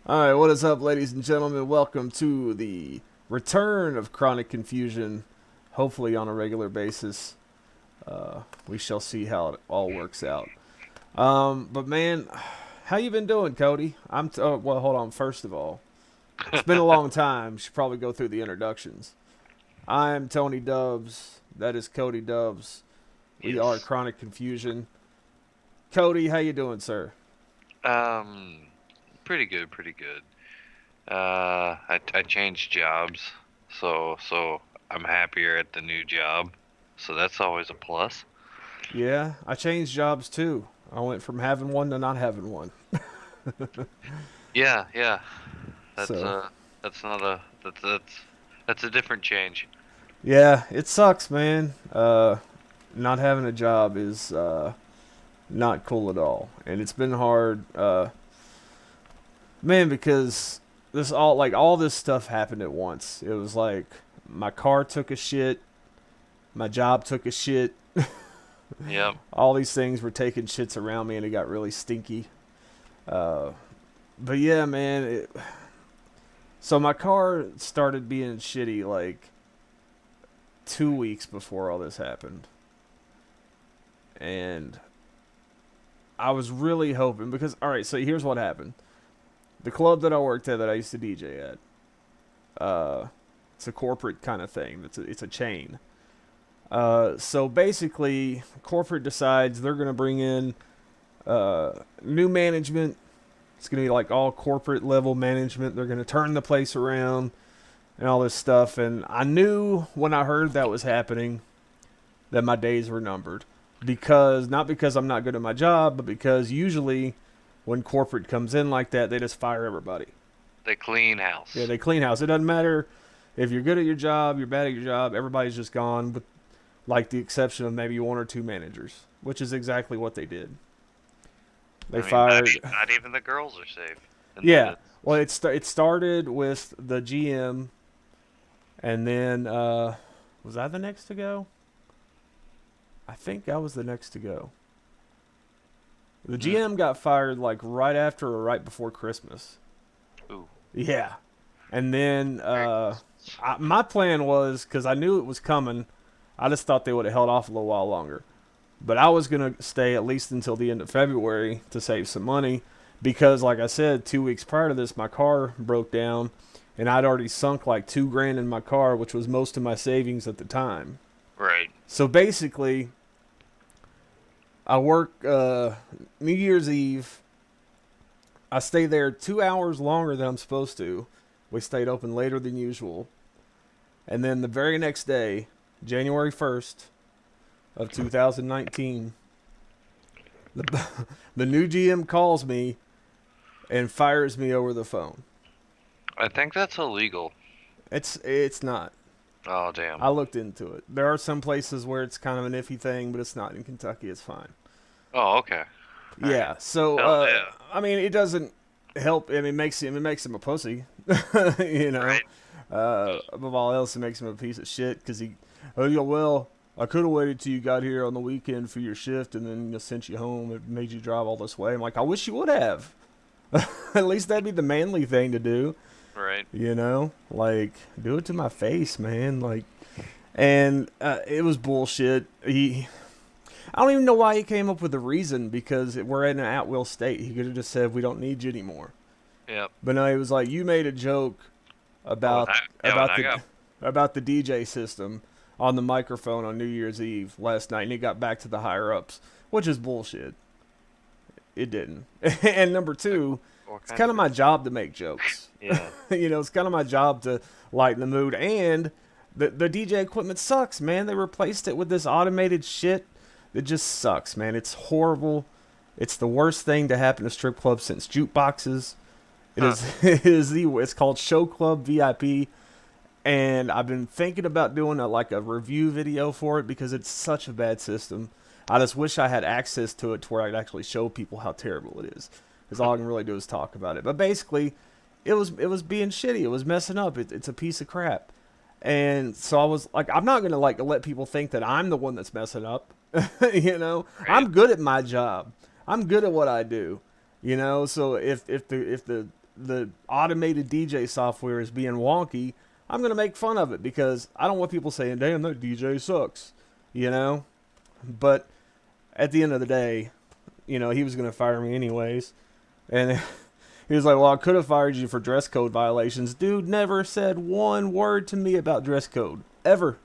Alright, what is up, ladies and gentlemen? Welcome to the return of Chronic Confusion, hopefully on a regular basis. We shall see how it all works out. But man, how you been doing, Cody? Well, hold on. First of all, it's been a long time. Should probably go through the introductions. I'm Tony Dubz. That is Cody Dubz. We are Yes. Chronic Confusion. Cody, how you doing, sir? Um, Pretty good, pretty good. I changed jobs, so I'm happier at the new job. So that's always a plus. Yeah, I changed jobs too. I went from having one to not having one. Yeah, yeah. That's So, that's not a that's a different change. yeah, it sucks, man. Not having a job is not cool at all, and it's been hard, man, because all this stuff happened at once. It was like my car took a shit, my job took a shit. Yep. All these things were taking shits around me, and it got really stinky. Uh, but yeah, man. So my car started being shitty like 2 weeks before all this happened, and I was really hoping because all right, so here's what happened. The club that I worked at that I used to DJ at, it's a corporate kind of thing. It's a chain. So basically, corporate decides they're gonna bring in new management. It's gonna be like all corporate level management. They're gonna turn the place around and all this stuff. And I knew when I heard that was happening that my days were numbered because not because I'm not good at my job, but because usually when corporate comes in like that, they just fire everybody. They clean Yeah, house. they clean house. It doesn't matter if you're good at your job, you're bad at your job. Everybody's just gone, with like the exception of maybe one or two managers, which is exactly what they did. They I mean, fired. not even the girls are safe in the Yeah. pits. Well, it started with the GM, and then was I the next to go? I think I was the next to go. The Hmm. GM got fired like right after or right before Christmas. Ooh. Yeah. And then Very my plan was because I knew it was coming. I just thought they would have held off a little while longer. But I was gonna stay at least until the end of February to save some money because, like I said, 2 weeks prior to this, my car broke down, and I'd already sunk like 2 grand in my car, which was most of my savings at the time. right. So basically, I work New Year's Eve. I stay there 2 hours longer than I'm supposed to. We stayed open later than usual. And then the very next day, January 1st of 2019, the, the new GM calls me and fires me over the phone. I think that's illegal. It's not. Oh damn. I looked into it. There are some places where it's kind of an iffy thing, but it's not. In Kentucky, it's fine. Oh okay. All right. Yeah. So, Hell yeah. I mean, it doesn't help. I mean, it makes him a pussy. you know. Right. Above all else, it makes him a piece of shit because he. Oh yeah, well, I could have waited till you got here on the weekend for your shift and then sent you home and made you drive all this way. I'm like, I wish you would have. At least that'd be the manly thing to do. Right. You know, like do it to my face, man. Like, and it was bullshit. I don't even know why he came up with a reason because we're in an at will state. He could have just said we don't need you anymore. Yep. But no, he was like, you made a joke Oh, when about when about I the got about the DJ system on the microphone on New Year's Eve last night, and it got back to the higher ups, which is bullshit. It didn't. And number two, what it's kind kind of of my job to make jokes. yeah. It's kind of my job to lighten the mood. And the DJ equipment sucks, man. They replaced it with this automated shit that just sucks, man. It's horrible. It's the worst thing to happen to strip clubs since jukeboxes. It Huh. is. It's called Show Club VIP, and I've been thinking about doing a review video for it because it's such a bad system. I just wish I had access to it to where I could actually show people how terrible it is. Because all I can really do is talk about it. But basically, it was being shitty. It was messing up. It's a piece of crap. And so I was like, I'm not gonna like let people think that I'm the one that's messing up. Right. I'm good at my job. I'm good at what I do. So if the the automated DJ software is being wonky, I'm going to make fun of it because I don't want people saying, damn, that DJ sucks, you know? But at the end of the day, you know, he was going to fire me anyways. And he was like, well, I could have fired you for dress code violations. Dude never said one word to me about dress code. Ever.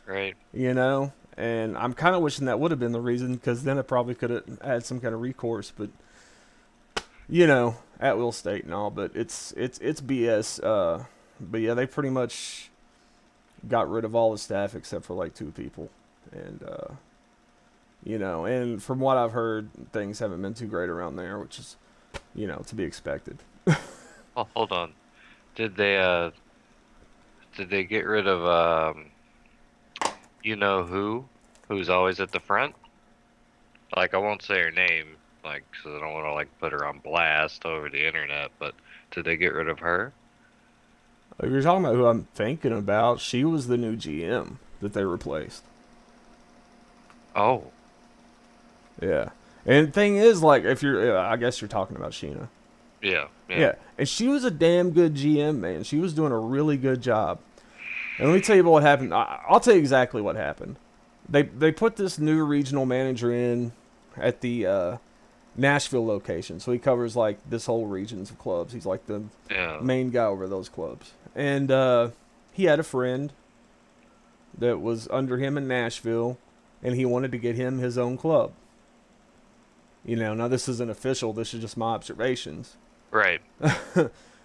Right. You know? And I'm kind of wishing that would have been the reason, because then it probably could have had some kind of recourse. But, you know, at will state and all. But it's BS. But yeah, they pretty much got rid of all the staff except for like 2 people. And, you know, and from what I've heard, things haven't been too great around there, which is, you know, to be expected. Oh, hold on. Did they get rid of you know who's always at the front? Like, I won't say her name, like, 'cause I don't want to like put her on blast over the internet, but did they get rid of her? If you're talking about who I'm thinking about, she was the new GM that they replaced. Oh. Yeah. And the thing is, like, if you're, I guess you're talking about Sheena. Yeah. Yeah. And she was a damn good GM, man. She was doing a really good job. And let me tell you what happened. I'll tell you exactly what happened. They put this new regional manager in at the Nashville location. So he covers, like, this whole regions of clubs. He's, like, the main guy over those clubs. And he had a friend that was under him in Nashville, and he wanted to get him his own club. You know, now this isn't official. This is just my observations. Right.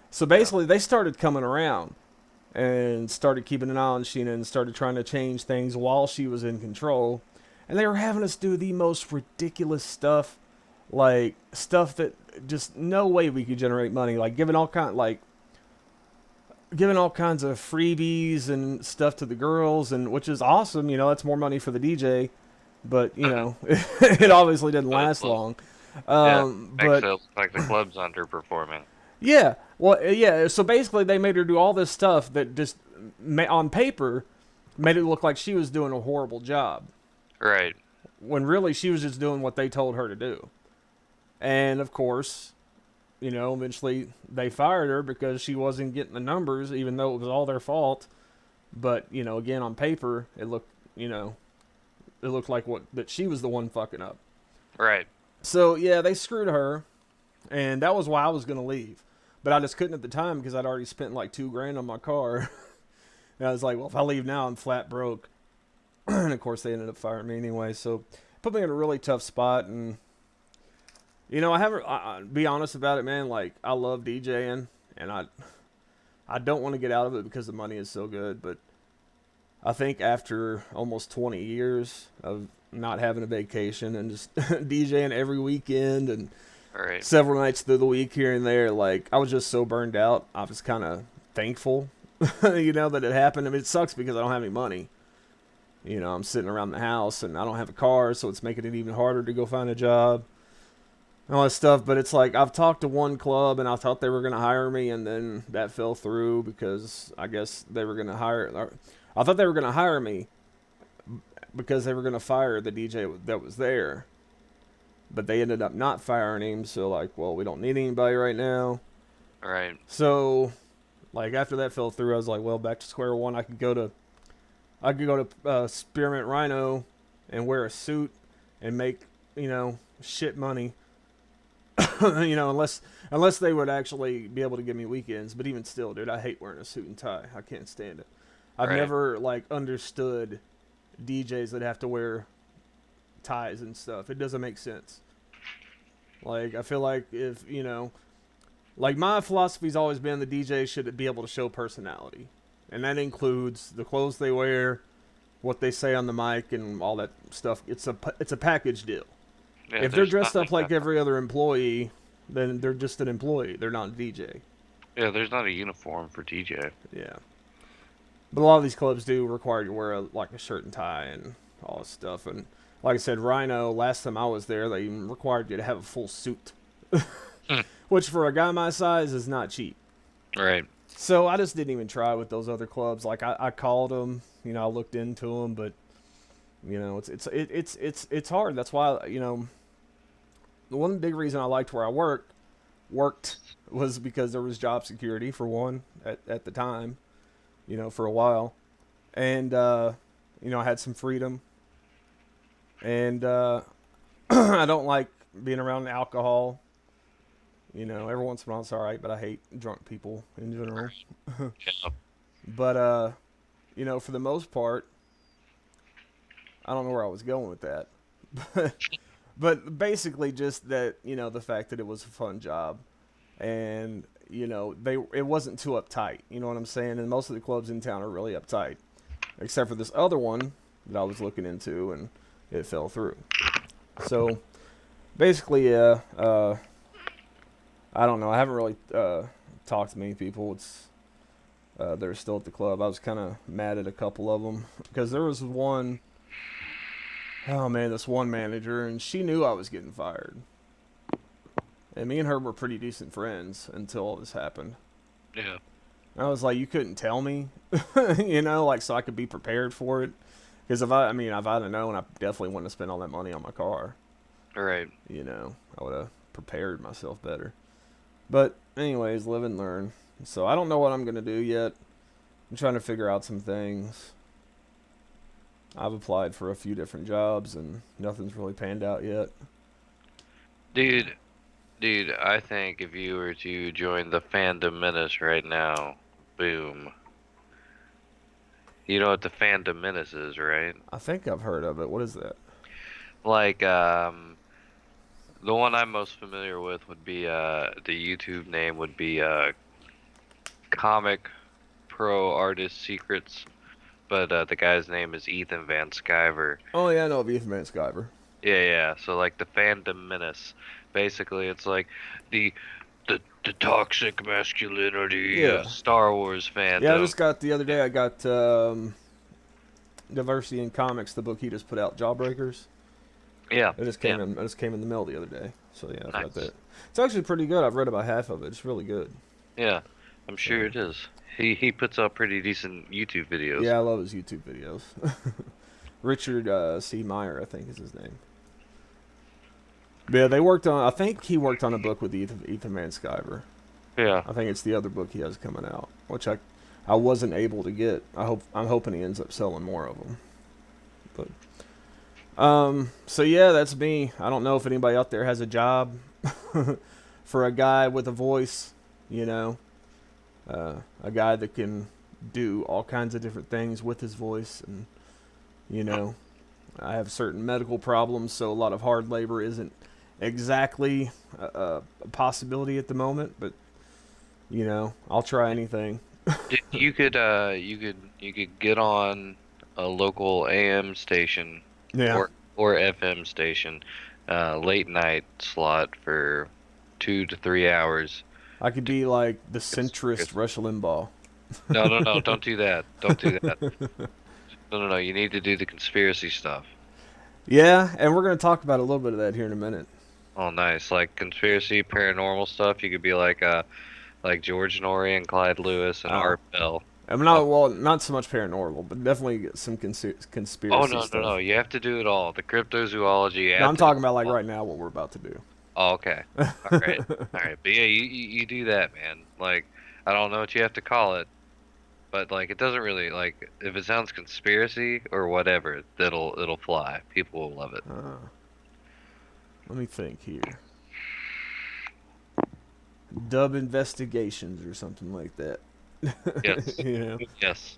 So basically, they started coming around and started keeping an eye on Sheena and started trying to change things while she was in control. And they were having us do the most ridiculous stuff, like stuff that just no way we could generate money, like giving all kinds of freebies and stuff to the girls, and which is awesome. You know, that's more money for the DJ, but you know, it obviously didn't last long. Makes it look like the club's underperforming. Yeah, well, yeah. So basically, they made her do all this stuff that just, on paper, made it look like she was doing a horrible job. Right. When really she was just doing what they told her to do. And of course, you know, eventually they fired her because she wasn't getting the numbers, even though it was all their fault. But you know, again, on paper, it looked like that she was the one fucking up. Right. So yeah, they screwed her, and that was why I was gonna leave. But I just couldn't at the time because I'd already spent like $2,000 on my car. And I was like, well, if I leave now, I'm flat broke. And of course, they ended up firing me anyway. So put me in a really tough spot. And you know, I be honest about it, man. Like, I love DJing, and I don't want to get out of it because the money is so good. But I think after almost 20 years of not having a vacation and just DJing every weekend and several nights through the week here and there, like, I was just so burned out. I was kind of thankful, you know, that it happened. I mean, it sucks because I don't have any money. You know, I'm sitting around the house and I don't have a car, so it's making it even harder to go find a job and all that stuff. But it's like, I've talked to one club and I thought they were going to hire me, and then that fell through because I guess they were going to I thought they were going to hire me because they were going to fire the DJ that was there. But they ended up not firing him, so like, well, we don't need anybody right now. Right. So, like, after that fell through, I was like, well, back to square one. I could go to Spearmint Rhino and wear a suit and make, you know, shit money. You know, unless they would actually be able to give me weekends. But even still, dude, I hate wearing a suit and tie. I can't stand it. I've never, like, understood DJs that have to wear ties and stuff. It doesn't make sense. Like, I feel like if, you know, like, my philosophy's always been the DJ should be able to show personality. And that includes the clothes they wear, what they say on the mic, and all that stuff. It's a package deal. Yeah, if they're dressed up like every other employee, then they're just an employee. They're not a DJ. Yeah, there's not a uniform for DJ. Yeah. But a lot of these clubs do require you to wear like a shirt and tie and all this stuff. And like I said, Rhino, last time I was there, they even required you to have a full suit. Which for a guy my size is not cheap. Right. So I just didn't even try with those other clubs. Like, I called them, you know, I looked into them, but you know, it's hard. That's why, you know, the one big reason I liked where I worked worked was because there was job security for one at the time, for a while, and I had some freedom, and I don't like being around alcohol. Every once in a while it's all right, but I hate drunk people in general. Yeah. But for the most part, I don't know where I was going with that, but basically just that the fact that it was a fun job, and it wasn't too uptight. You know what I'm saying? And most of the clubs in town are really uptight, except for this other one that I was looking into, and it fell through. So basically, I don't know. I haven't really talked to many people. It's they're still at the club. I was kind of mad at a couple of them because there was one. Oh man, this one manager, and she knew I was getting fired. And me and her were pretty decent friends until all this happened. Yeah. And I was like, you couldn't tell me, so I could be prepared for it. Because if I'd have known, I definitely wouldn't have spent all that money on my car. All right. I would have prepared myself better. But anyways, live and learn. So I don't know what I'm going to do yet. I'm trying to figure out some things. I've applied for a few different jobs and nothing's really panned out yet. Dude, I think if you were to join the Fandom Menace right now, boom. You know what the Fandom Menace is, right? I think I've heard of it. What is that? Like, the one I'm most familiar with would be, the YouTube name would be, Comic Pro Artist Secrets, but, the guy's name is Ethan Van Sciver. Oh, yeah, I know of Ethan Van Sciver. Yeah, so, like, the Fandom Menace. Basically, it's like the toxic masculinity of Star Wars fandom. Yeah, I just got the other day. I got Diversity in Comics, the book he just put out, Jawbreakers. Yeah, it just came in. It just came in the mail the other day. So yeah, I've nice. got that. It's actually pretty good. I've read about half of it. It's really good. Yeah, I'm sure it is. He puts out pretty decent YouTube videos. Yeah, I love his YouTube videos. Richard C. Meyer, I think is his name. Yeah, I think he worked on a book with Ethan Van Sciver. Yeah. I think it's the other book he has coming out, which I wasn't able to get. I'm hoping he ends up selling more of them. But so yeah, that's me. I don't know if anybody out there has a job for a guy with a voice, a guy that can do all kinds of different things with his voice, and I have certain medical problems, so a lot of hard labor isn't exactly a possibility at the moment, but I'll try anything. You could get on a local AM station, Yeah. or FM station, late night slot for 2 to 3 hours. I could be like the centrist Rush Limbaugh. No, don't do that. Don't do that. No, you need to do the conspiracy stuff. Yeah, and we're going to talk about a little bit of that here in a minute. Oh, nice. Like conspiracy, paranormal stuff. You could be like George Norrie and Clyde Lewis and Art Bell. I'm not so much paranormal, but definitely some conspiracy stuff. No. You have to do it all. The cryptozoology. No, I'm talking about like right now what we're about to do. Oh, okay. All right. But yeah, you do that, man. Like, I don't know what you have to call it, but like it doesn't really, like, if it sounds conspiracy or whatever, it'll fly. People will love it. Let me think here. Dub Investigations or something like that. Yes. Yes.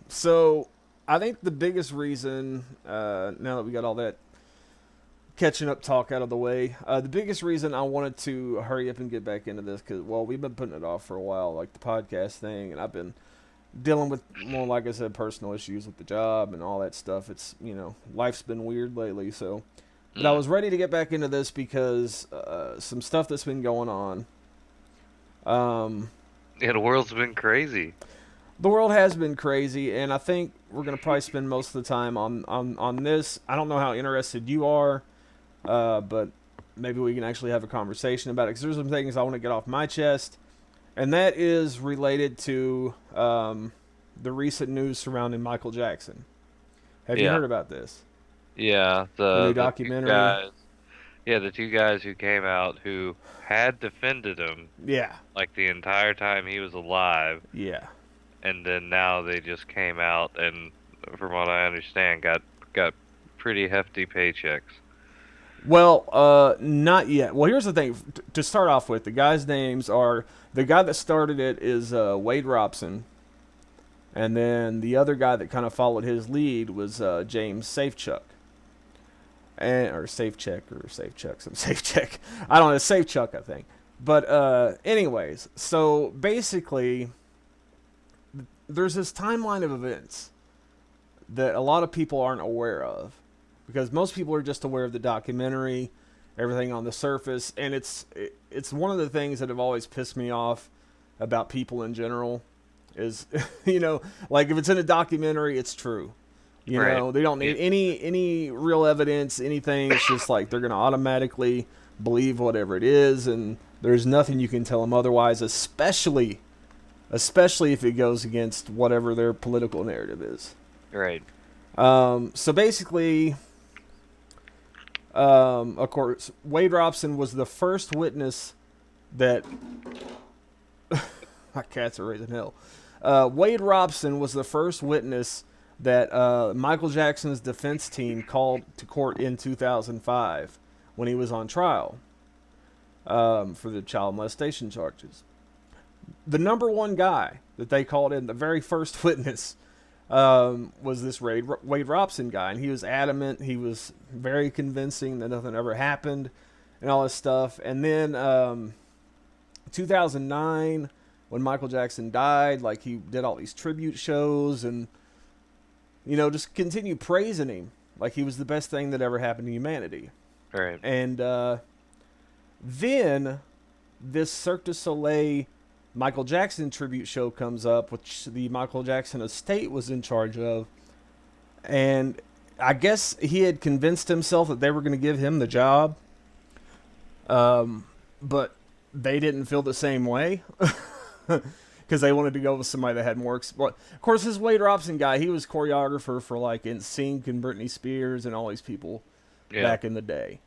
So I think the biggest reason, now that we got all that catching up talk out of the way, the biggest reason I wanted to hurry up and get back into this, because, well, we've been putting it off for a while, like the podcast thing, and I've been dealing with more, like I said, personal issues with the job and all that stuff. It's, life's been weird lately, so. But I was ready to get back into this because some stuff that's been going on. Yeah, the world's been crazy. The world has been crazy, and I think we're going to probably spend most of the time on this. I don't know how interested you are, but maybe we can actually have a conversation about it, because there's some things I want to get off my chest, and that is related to the recent news surrounding Michael Jackson. Have you heard about this? Yeah, the new documentary. Yeah, the two guys who came out who had defended him Yeah, like the entire time he was alive, yeah. and then now they just came out and, from what I understand, got pretty hefty paychecks. Well, not yet. Well, here's the thing. To start off with, the guys' names are the guy that started it is Wade Robson, and then the other guy that kind of followed his lead was James Safechuck, and or Safechuck, some Safecheck. I don't know, Safechuck, I think. But anyways, so basically, there's this timeline of events that a lot of people aren't aware of, because most people are just aware of the documentary, everything on the surface, and it's one of the things that have always pissed me off about people in general is like if it's in a documentary, it's true. Right. They don't need any real evidence, anything. It's just like they're gonna automatically believe whatever it is, and there's nothing you can tell them otherwise, especially if it goes against whatever their political narrative is. Right. So basically, of course, Wade Robson was the first witness that my cats are raising hell. Wade Robson was the first witness that Michael Jackson's defense team called to court in 2005 when he was on trial for the child molestation charges. The number one guy that they called in, the very first witness, was this Wade Robson guy, and he was adamant. He was very convincing that nothing ever happened and all this stuff. And then 2009, when Michael Jackson died, like he did all these tribute shows and just continued praising him like he was the best thing that ever happened to humanity. Right. And then this Cirque du Soleil Michael Jackson tribute show comes up, which the Michael Jackson estate was in charge of. And I guess he had convinced himself that they were going to give him the job. But they didn't feel the same way. Because they wanted to go with somebody that had more... Of course, this Wade Robson guy, he was choreographer for like NSYNC and Britney Spears and all these people back in the day.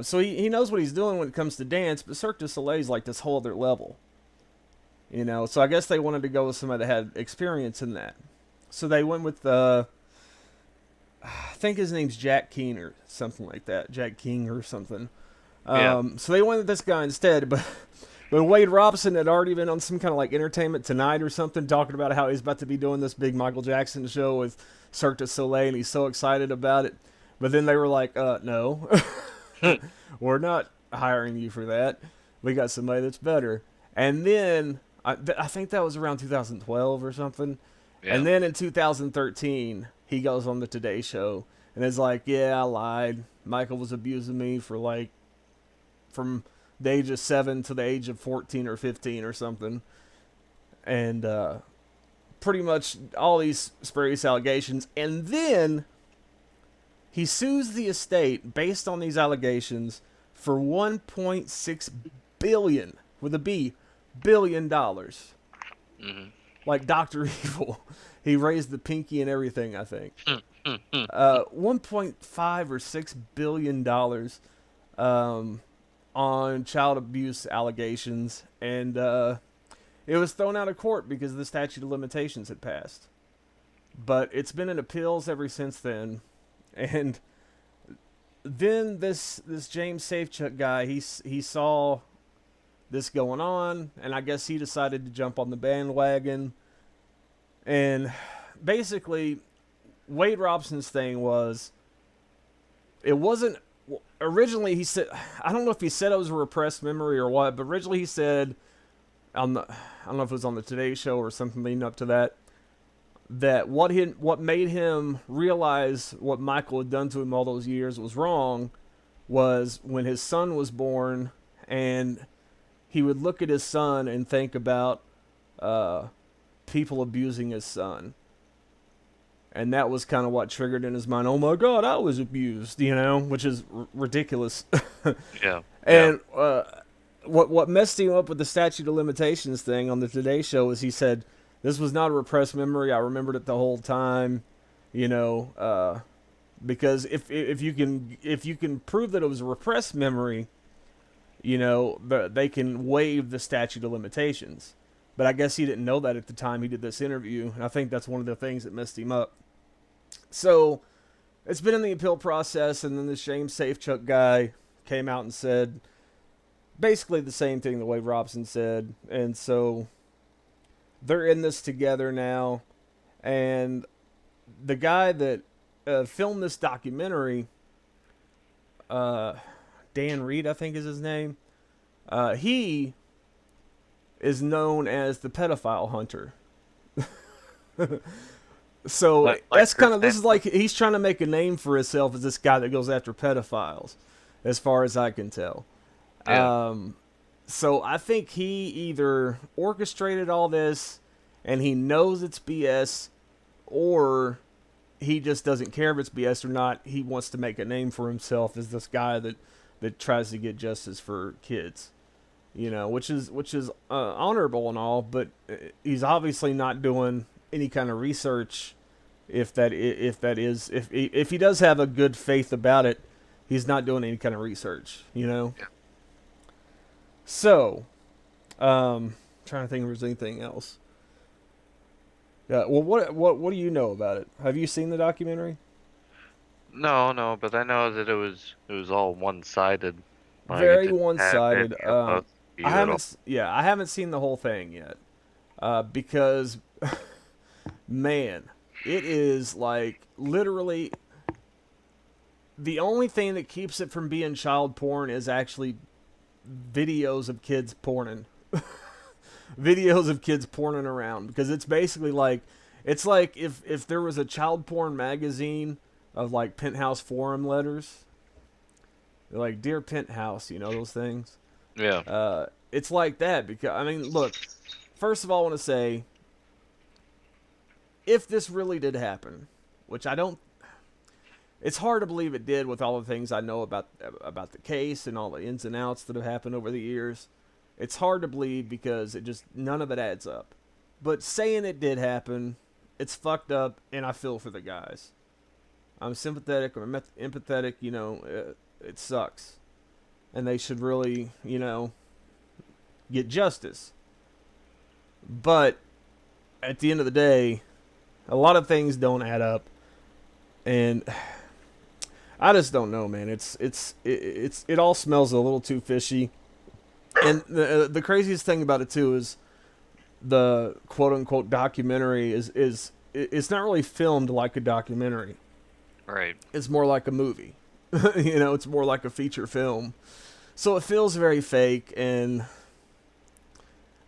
So he knows what he's doing when it comes to dance, but Cirque du Soleil is like this whole other level. So I guess they wanted to go with somebody that had experience in that. So they went with, I think his name's Jack King or something like that. Jack King or something. So they went with this guy instead, but Wade Robson had already been on some kind of like Entertainment Tonight or something, talking about how he's about to be doing this big Michael Jackson show with Cirque du Soleil, and he's so excited about it. But then they were like, no, we're not hiring you for that. We got somebody that's better. And then... I think that was around 2012 or something. Yeah. And then in 2013, he goes on the Today Show and is like, yeah, I lied. Michael was abusing me for like from the age of 7 to the age of 14 or 15 or something. And pretty much all these spurious allegations. And then he sues the estate based on these allegations for $1.6 billion with a B. $1 billion. Mm-hmm. Like Dr. Evil. He raised the pinky and everything, I think. 1.5 or $6 billion on child abuse allegations. And it was thrown out of court because the statute of limitations had passed. But it's been in appeals ever since then. And then this James Safechuck guy, he saw this going on, and I guess he decided to jump on the bandwagon. And basically, Wade Robson's thing was, it wasn't, originally he said, I don't know if he said it was a repressed memory or what, but originally he said, I don't know if it was on the Today Show or something leading up to that, that what made him realize what Michael had done to him all those years was wrong was when his son was born, and he would look at his son and think about people abusing his son. And that was kind of what triggered in his mind, oh my God, I was abused, which is ridiculous. Yeah. And what messed him up with the statute of limitations thing on the Today Show is he said, this was not a repressed memory. I remembered it the whole time. because if you can prove that it was a repressed memory, they can waive the statute of limitations. But I guess he didn't know that at the time he did this interview, and I think that's one of the things that messed him up. So it's been in the appeal process, and then the Shame Safechuck guy came out and said basically the same thing the way Robson said, and so they're in this together now. And the guy that filmed this documentary, Dan Reed, I think is his name. He is known as the pedophile hunter. So that's kind of, this is like he's trying to make a name for himself as this guy that goes after pedophiles, as far as I can tell. Yeah. So I think he either orchestrated all this and he knows it's BS, or he just doesn't care if it's BS or not. He wants to make a name for himself as this guy that tries to get justice for kids, which is honorable and all, but he's obviously not doing any kind of research. If he does have a good faith about it, he's not doing any kind of research, Yeah. So, trying to think if there's anything else. Yeah. Well, what do you know about it? Have you seen the documentary? No, but I know that it was all one-sided. Like, very one-sided. I haven't. Yeah, I haven't seen the whole thing yet. Because, man, it is like literally the only thing that keeps it from being child porn is actually videos of kids porning. Videos of kids porning around, because it's basically like, it's like if there was a child porn magazine of like Penthouse forum letters, like Dear Penthouse, those things. Yeah. It's like that, because I mean, look, first of all, I want to say, if this really did happen, which I don't, it's hard to believe it did with all the things I know about the case and all the ins and outs that have happened over the years. It's hard to believe because none of it adds up. But saying it did happen, it's fucked up, and I feel for the guys. I'm sympathetic, I'm empathetic, it sucks. And they should really, get justice. But at the end of the day, a lot of things don't add up. And I just don't know, man. It all smells a little too fishy. And the craziest thing about it too is the quote unquote documentary is it's not really filmed like a documentary. Right. It's more like a movie. It's more like a feature film. So it feels very fake, and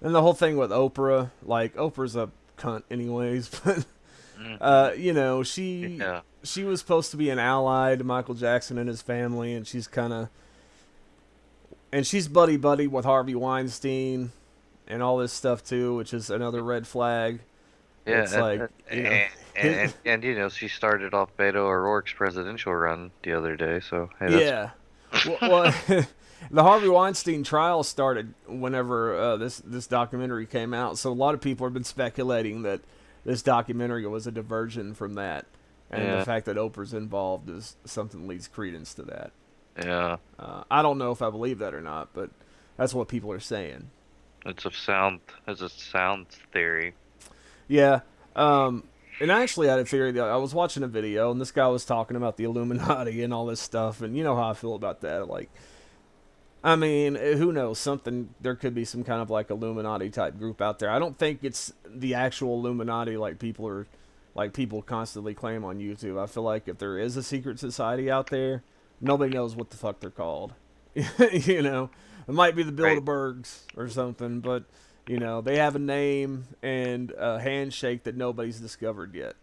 the whole thing with Oprah, like Oprah's a cunt anyways, but she was supposed to be an ally to Michael Jackson and his family, and she's buddy with Harvey Weinstein and all this stuff too, which is another red flag. Yeah, it's like, and she started off Beto O'Rourke's presidential run the other day, so hey, yeah. Well, the Harvey Weinstein trial started whenever this documentary came out, so a lot of people have been speculating that this documentary was a diversion from that, and the fact that Oprah's involved is something that leads credence to that. Yeah. I don't know if I believe that or not, but that's what people are saying. It's a sound theory. Yeah. And I actually had a theory that I was watching a video, and this guy was talking about the Illuminati and all this stuff, and you know how I feel about that. Like, I mean, who knows? There could be some kind of like Illuminati type group out there. I don't think it's the actual Illuminati like people constantly claim on YouTube. I feel like if there is a secret society out there, nobody knows what the fuck they're called. It might be the Bilderbergs or something, but they have a name and a handshake that nobody's discovered yet.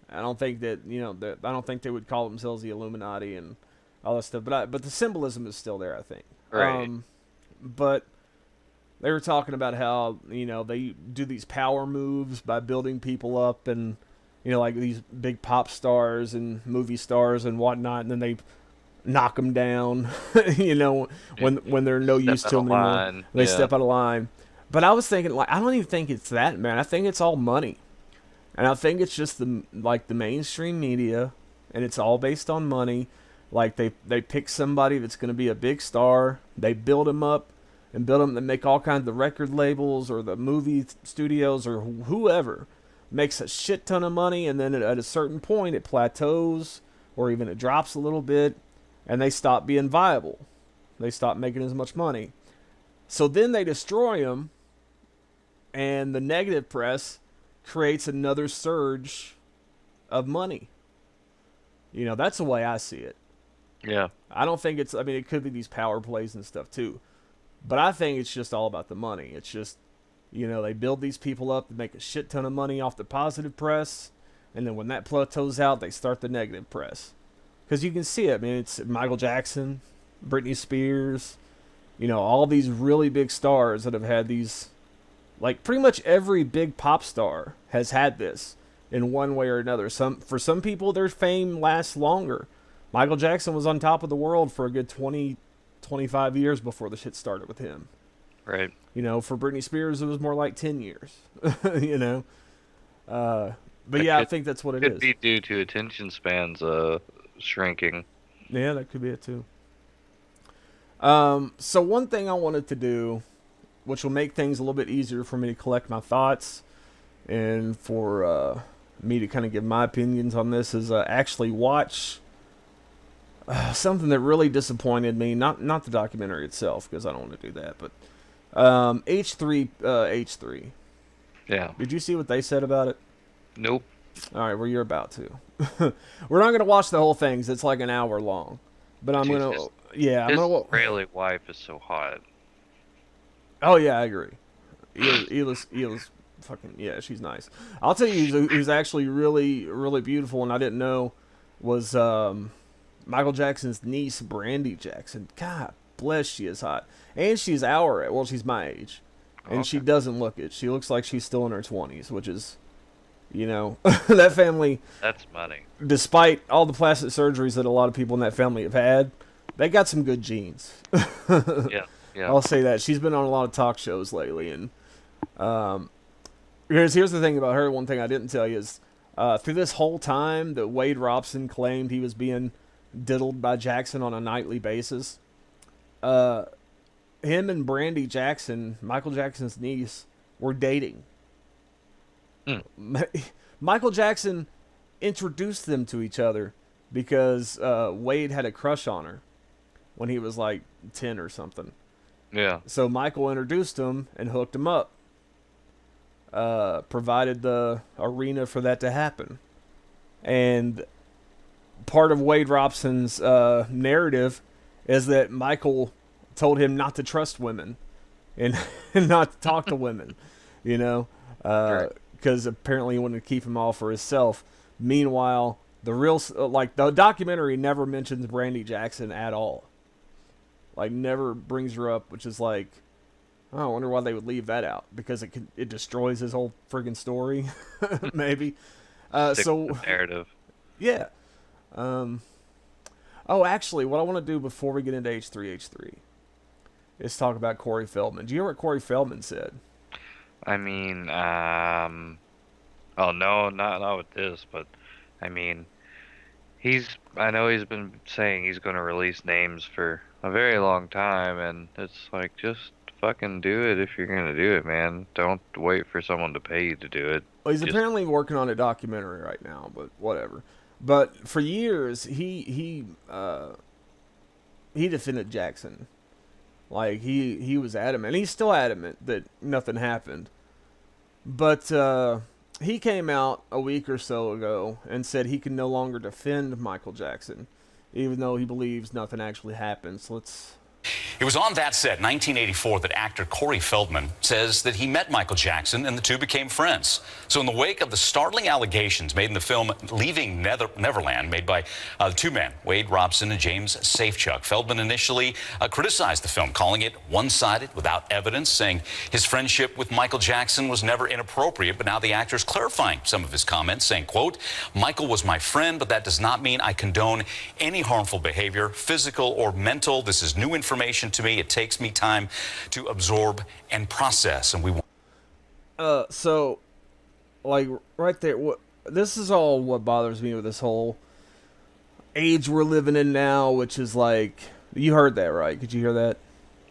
I don't think that I don't think they would call themselves the Illuminati and all that stuff. But the symbolism is still there, I think. Right. But they were talking about how they do these power moves by building people up, and like these big pop stars and movie stars and whatnot, and then they knock them down, when they're no use to them anymore. They step out of line. But I was thinking, like, I don't even think it's that, man. I think it's all money. And I think it's just the mainstream media and it's all based on money. Like they pick somebody that's going to be a big star. They build him up and build them. They make all kinds of record labels or the movie studios or whoever makes a shit ton of money, and then at a certain point it plateaus or even it drops a little bit, and they stop being viable. They stop making as much money. So then they destroy him, and the negative press creates another surge of money. You know, that's the way I see it. Yeah. I don't think it's, I mean, it could be these power plays and stuff too. But I think it's just all about the money. It's just, you know, they build these people up to make a shit ton of money off the positive press. And then when that plateaus out, they start the negative press. Because you can see it. I mean, it's Michael Jackson, Britney Spears, you know, all these really big stars that have had these, like pretty much every big pop star has had this in one way or another. For some people, their fame lasts longer. Michael Jackson was on top of the world for a good 20, 25 years before the shit started with him. Right. You know, for Britney Spears, it was more like 10 years. You know? But yeah, I think that's what it is. Could be due to attention spans shrinking. Yeah, that could be it too. So one thing I wanted to do, which will make things a little bit easier for me to collect my thoughts and for me to kind of give my opinions on this, is actually watch something that really disappointed me. Not the documentary itself, because I don't want to do that, but H3. Yeah. Did you see what they said about it? Nope. All right, well, you're about to. We're not going to watch the whole thing, 'cause it's like an hour long. But I'm going to... Yeah, I'm His going to... Israeli wife is so hot. Oh, yeah, I agree. Hila's fucking... Yeah, she's nice. I'll tell you who's actually really, really beautiful, and I didn't know, was Michael Jackson's niece, Brandy Jackson. God bless, she is hot. And she's our... Well, she's my age. And she doesn't look it. She looks like she's still in her 20s, which is... You know, that family... That's money. Despite all the plastic surgeries that a lot of people in that family have had, they got some good genes. Yeah. I'll say that. She's been on a lot of talk shows lately. And here's the thing about her. One thing I didn't tell you is through this whole time that Wade Robson claimed he was being diddled by Jackson on a nightly basis, him and Brandy Jackson, Michael Jackson's niece, were dating. Michael Jackson introduced them to each other because Wade had a crush on her when he was like 10 or something. Yeah. So Michael introduced him and hooked him up. Provided the arena for that to happen. And part of Wade Robson's narrative is that Michael told him not to trust women and not to talk to women, you know? Right. Because apparently he wanted to keep him all for himself. Meanwhile, the documentary never mentions Brandy Jackson at all. Like, never brings her up, which is like, oh, I wonder why they would leave that out. Because it destroys his whole friggin' story, maybe. So narrative. Yeah. Oh, actually, what I want to do before we get into H3 is talk about Corey Feldman. Do you hear what Corey Feldman said? I mean, oh no, not with this, but I mean, I know he's been saying he's going to release names for a very long time, and it's like, just fucking do it if you're going to do it, man. Don't wait for someone to pay you to do it. Well, he's apparently working on a documentary right now, but whatever. But for years, he defended Jackson. Like, he was adamant. He's still adamant that nothing happened. But he came out a week or so ago and said he can no longer defend Michael Jackson, even though he believes nothing actually happened. So let's... It was on that set, 1984, that actor Corey Feldman says that he met Michael Jackson and the two became friends. So in the wake of the startling allegations made in the film Leaving Neverland, made by the two men, Wade Robson and James Safechuck, Feldman initially criticized the film, calling it one-sided, without evidence, saying his friendship with Michael Jackson was never inappropriate. But now the actor's clarifying some of his comments, saying, quote, Michael was my friend, but that does not mean I condone any harmful behavior, physical or mental. This is new information to me. It takes me time to absorb and process, and we want... So, like, right there, this is all what bothers me with this whole age we're living in now, which is like, you heard that, right? Could you hear that?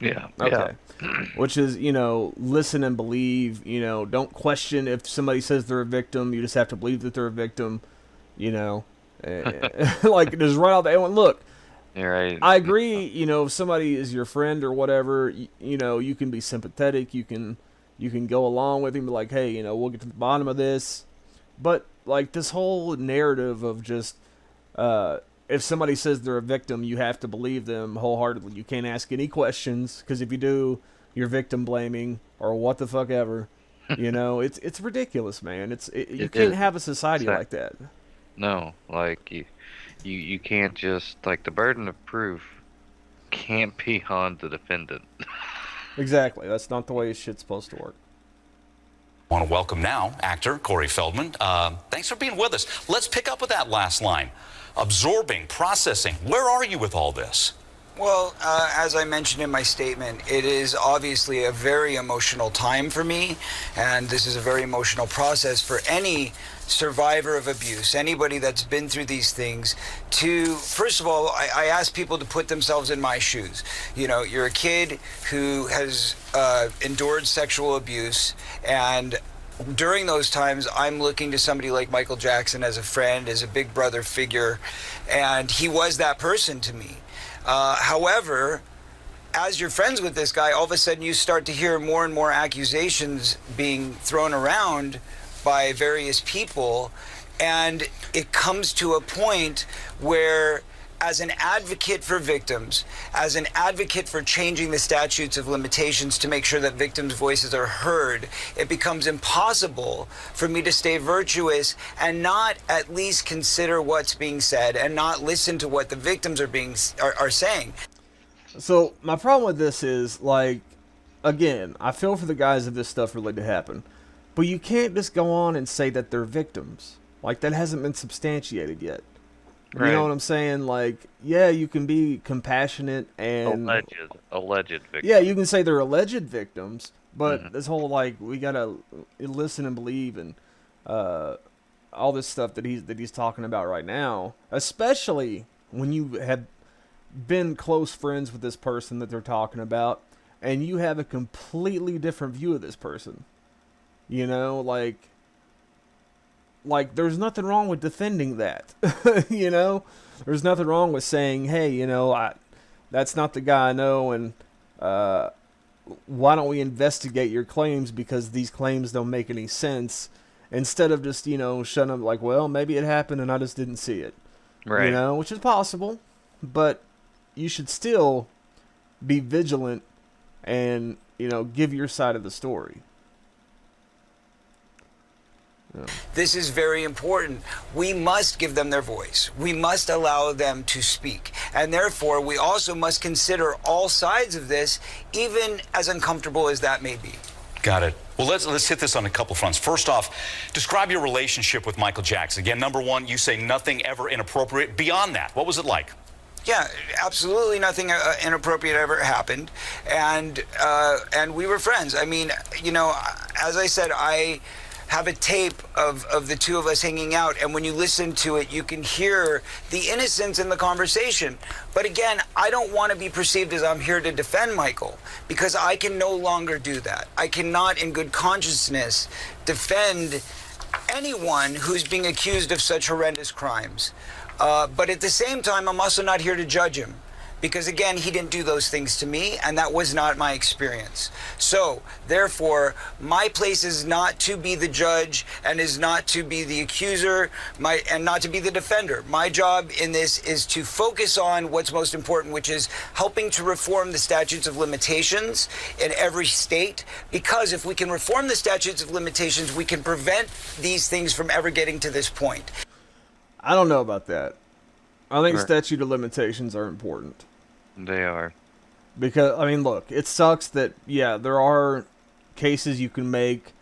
Yeah. Okay. Which is, listen and believe, don't question if somebody says they're a victim. You just have to believe that they're a victim, like, just right out there. And look, You're right. I agree, if somebody is your friend or whatever, you can be sympathetic. You can go along with him, be like, hey, we'll get to the bottom of this. But, like, this whole narrative of just, if somebody says they're a victim, you have to believe them wholeheartedly. You can't ask any questions, because if you do, you're victim blaming or what the fuck ever. It's ridiculous, man. You can't have a society like that. No, like you can't just, like, the burden of proof can't be on the defendant. Exactly. That's not the way shit's supposed to work. I want to welcome now actor Corey Feldman. Thanks for being with us. Let's pick up with that last line. Absorbing, processing. Where are you with all this? Well, as I mentioned in my statement, it is obviously a very emotional time for me, and this is a very emotional process for any survivor of abuse, anybody that's been through these things. First of all, I ask people to put themselves in my shoes. You're a kid who has endured sexual abuse, and during those times, I'm looking to somebody like Michael Jackson as a friend, as a big brother figure, and he was that person to me. However, as you're friends with this guy, all of a sudden you start to hear more and more accusations being thrown around by various people, and it comes to a point where, as an advocate for victims, as an advocate for changing the statutes of limitations to make sure that victims' voices are heard, it becomes impossible for me to stay virtuous and not at least consider what's being said and not listen to what the victims are saying. So my problem with this is, like, again, I feel for the guys if this stuff really did happen, but you can't just go on and say that they're victims. Like, that hasn't been substantiated yet. Right. You know what I'm saying? Like, yeah, you can be compassionate and Alleged victim. yeah, you can say they're alleged victims, but this whole, like, we gotta listen and believe and all this stuff that he's talking about right now, especially when you have been close friends with this person that they're talking about, and you have a completely different view of this person. Like, there's nothing wrong with defending that. There's nothing wrong with saying, hey, that's not the guy I know, and why don't we investigate your claims, because these claims don't make any sense, instead of just, shutting up like, well, maybe it happened and I just didn't see it. Right. Which is possible, but you should still be vigilant and, give your side of the story. This is very important. We must give them their voice. We must allow them to speak. And therefore, we also must consider all sides of this, even as uncomfortable as that may be. Got it. Well, let's hit this on a couple fronts. First off, describe your relationship with Michael Jackson. Again, number one, you say nothing ever inappropriate. Beyond that, what was it like? Yeah, absolutely nothing inappropriate ever happened, and we were friends. I mean, as I said, I have a tape of the two of us hanging out, and when you listen to it, you can hear the innocence in the conversation. But again, I don't want to be perceived as I'm here to defend Michael, because I can no longer do that. I cannot, in good consciousness, defend anyone who's being accused of such horrendous crimes. But at the same time, I'm also not here to judge him, because again, he didn't do those things to me, and that was not my experience. So therefore, my place is not to be the judge, and is not to be the accuser, and not to be the defender. My job in this is to focus on what's most important, which is helping to reform the statutes of limitations in every state, because if we can reform the statutes of limitations, we can prevent these things from ever getting to this point. I don't know about that. I think statute of limitations are important. They are. Because, I mean, look, it sucks that, yeah, there are cases you can make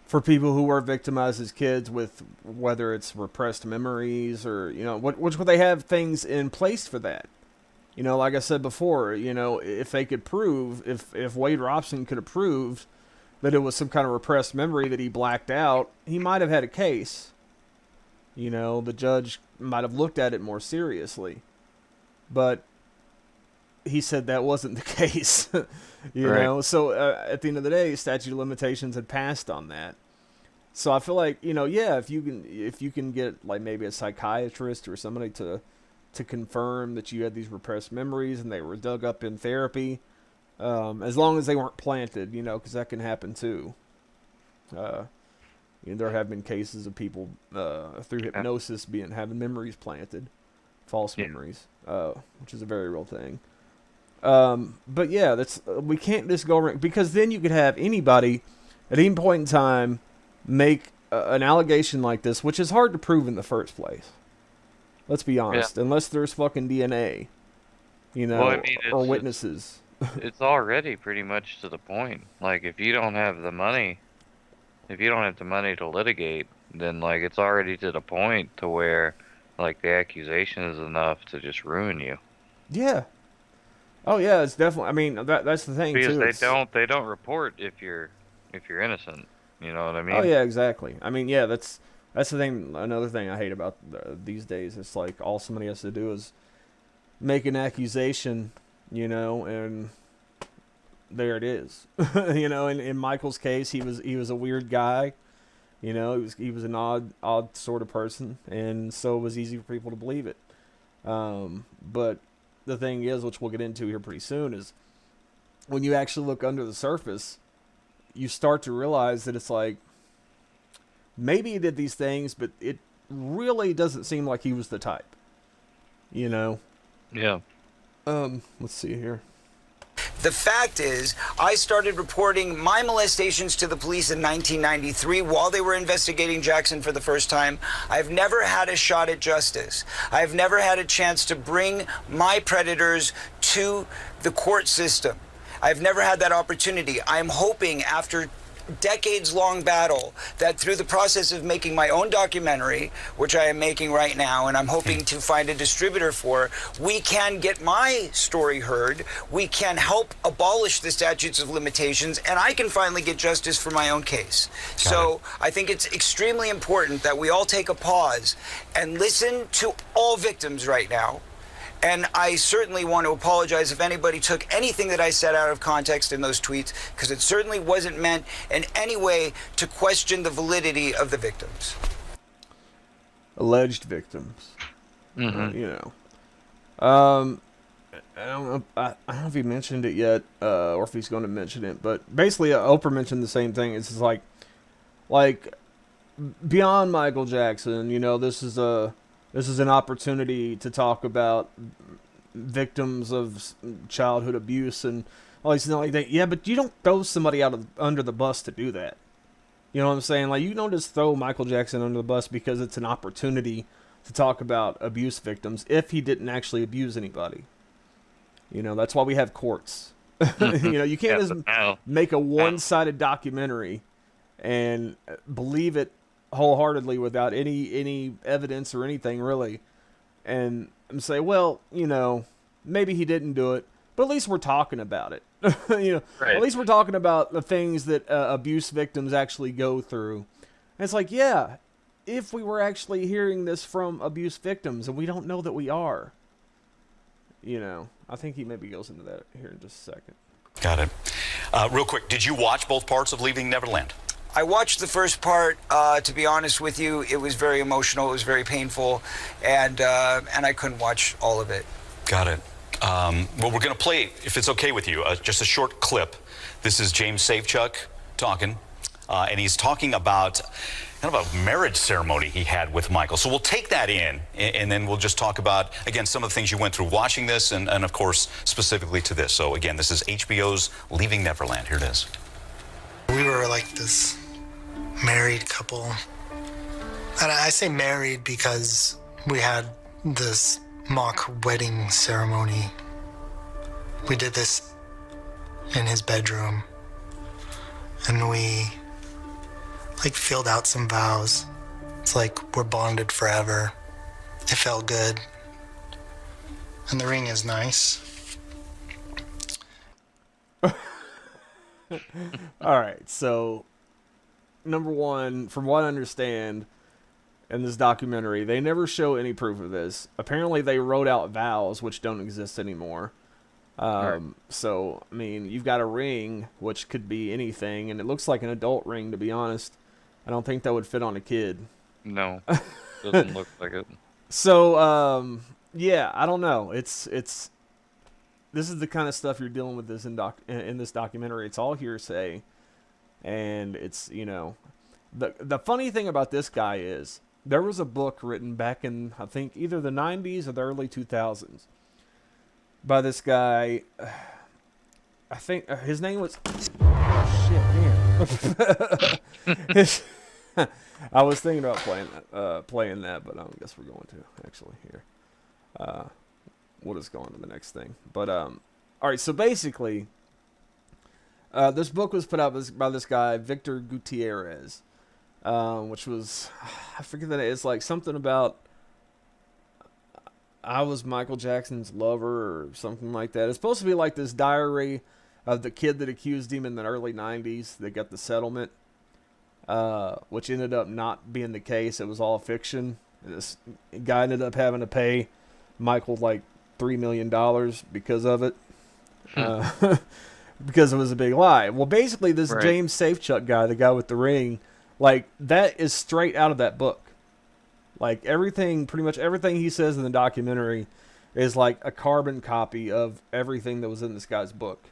for people who were victimized as kids with, whether it's repressed memories or, which would they have things in place for that? Like I said before, if they could prove, if Wade Robson could have proved that it was some kind of repressed memory that he blacked out, he might have had a case. You know, the judge might have looked at it more seriously. But he said that wasn't the case. You Right. know? So at the end of the day, statute of limitations had passed on that. So I feel like, you know, yeah, if you can get like maybe a psychiatrist or somebody to confirm that you had these repressed memories and they were dug up in therapy, as long as they weren't planted, you know, because that can happen too. You know, there have been cases of people through hypnosis having memories planted, false memories, which is a very real thing. But yeah, that's we can't just go around, because then you could have anybody at any point in time make an allegation like this, which is hard to prove in the first place. Let's be honest, unless there's fucking DNA, you know, Well, I mean, or it's witnesses. it's already pretty much to the point. Like, if you don't have the money to litigate, then like it's already to the point to where like the accusation is enough to just ruin you. Yeah. Oh yeah, it's definitely. I mean, that's the thing Because too. they don't report if you're innocent. You know what I mean? Oh yeah, exactly. I mean, yeah, that's the thing. Another thing I hate about these days, it's like all somebody has to do is make an accusation, you know, and there it is. You know, in Michael's case, he was a weird guy. You know, he was an odd sort of person, and so it was easy for people to believe it. But the thing is, which we'll get into here pretty soon, is when you actually look under the surface, you start to realize that it's like maybe he did these things, but it really doesn't seem like he was the type. You know? Yeah. Let's see here. The fact is, I started reporting my molestations to the police in 1993 while they were investigating Jackson for the first time. I've never had a shot at justice. I've never had a chance to bring my predators to the court system. I've never had that opportunity. I'm hoping, after decades-long battle, that through the process of making my own documentary, which I am making right now, and I'm hoping to find a distributor for, we can get my story heard, we can help abolish the statutes of limitations, and I can finally get justice for my own case. So I think it's extremely important that we all take a pause and listen to all victims right now. And I certainly want to apologize if anybody took anything that I said out of context in those tweets, because it certainly wasn't meant in any way to question the validity of the victims. Alleged victims. Mm-hmm. You know. I don't know. I don't know if he mentioned it yet, or if he's going to mention it. But basically, Oprah mentioned the same thing. It's just like beyond Michael Jackson. You know, this is an opportunity to talk about victims of childhood abuse and all these things like that. Yeah, but you don't throw somebody under the bus to do that. You know what I'm saying? Like, you don't just throw Michael Jackson under the bus because it's an opportunity to talk about abuse victims if he didn't actually abuse anybody. You know, that's why we have courts. You know, you can't just make a one-sided documentary and believe it wholeheartedly without any evidence or anything really, and say, well, you know, maybe he didn't do it, but at least we're talking about it. You know, Right. at least we're talking about the things that abuse victims actually go through. And it's like, yeah, if we were actually hearing this from abuse victims, and we don't know that we are. You know, I think he maybe goes into that here in just a second. Got it. Real quick, did you watch both parts of Leaving Neverland? I watched the first part. To be honest with you, it was very emotional. It was very painful, and I couldn't watch all of it. Got it. Well, we're going to play, if it's okay with you, just a short clip. This is James Safechuck talking, and he's talking about kind of a marriage ceremony he had with Michael. So we'll take that in, and then we'll just talk about, again, some of the things you went through watching this, and of course, specifically to this. So again, this is HBO's Leaving Neverland. Here it is. We were like this married couple. And I say married because we had this mock wedding ceremony. We did this in his bedroom. And we like filled out some vows. It's like we're bonded forever. It felt good. And the ring is nice. All right, so number one, from what I understand, in this documentary. They never show any proof of this. Apparently, they wrote out vows, which don't exist anymore. So, I mean, you've got a ring, which could be anything, and it looks like an adult ring, to be honest. I don't think that would fit on a kid. No, doesn't look like it. So, yeah, I don't know. It's this is the kind of stuff you're dealing with in this documentary. It's all hearsay, and it's, you know, the funny thing about this guy is there was a book written back in, I think, either the 90s or the early 2000s by this guy. I think his name was shit. I was thinking about playing that, but I guess we're going to actually here. We'll just go on to the next thing. But all right. So basically, this book was put out by this guy Victor Gutierrez, which was, I forget that it's like something about I was Michael Jackson's lover or something like that. It's supposed to be like this diary of the kid that accused him in the early 90s that got the settlement, which ended up not being the case. It was all fiction. This guy ended up having to pay Michael like $3 million because of it, because it was a big lie. Well, basically, this Right. James Safechuck guy, the guy with the ring, like that is straight out of that book. Like pretty much everything he says in the documentary is like a carbon copy of everything that was in this guy's book.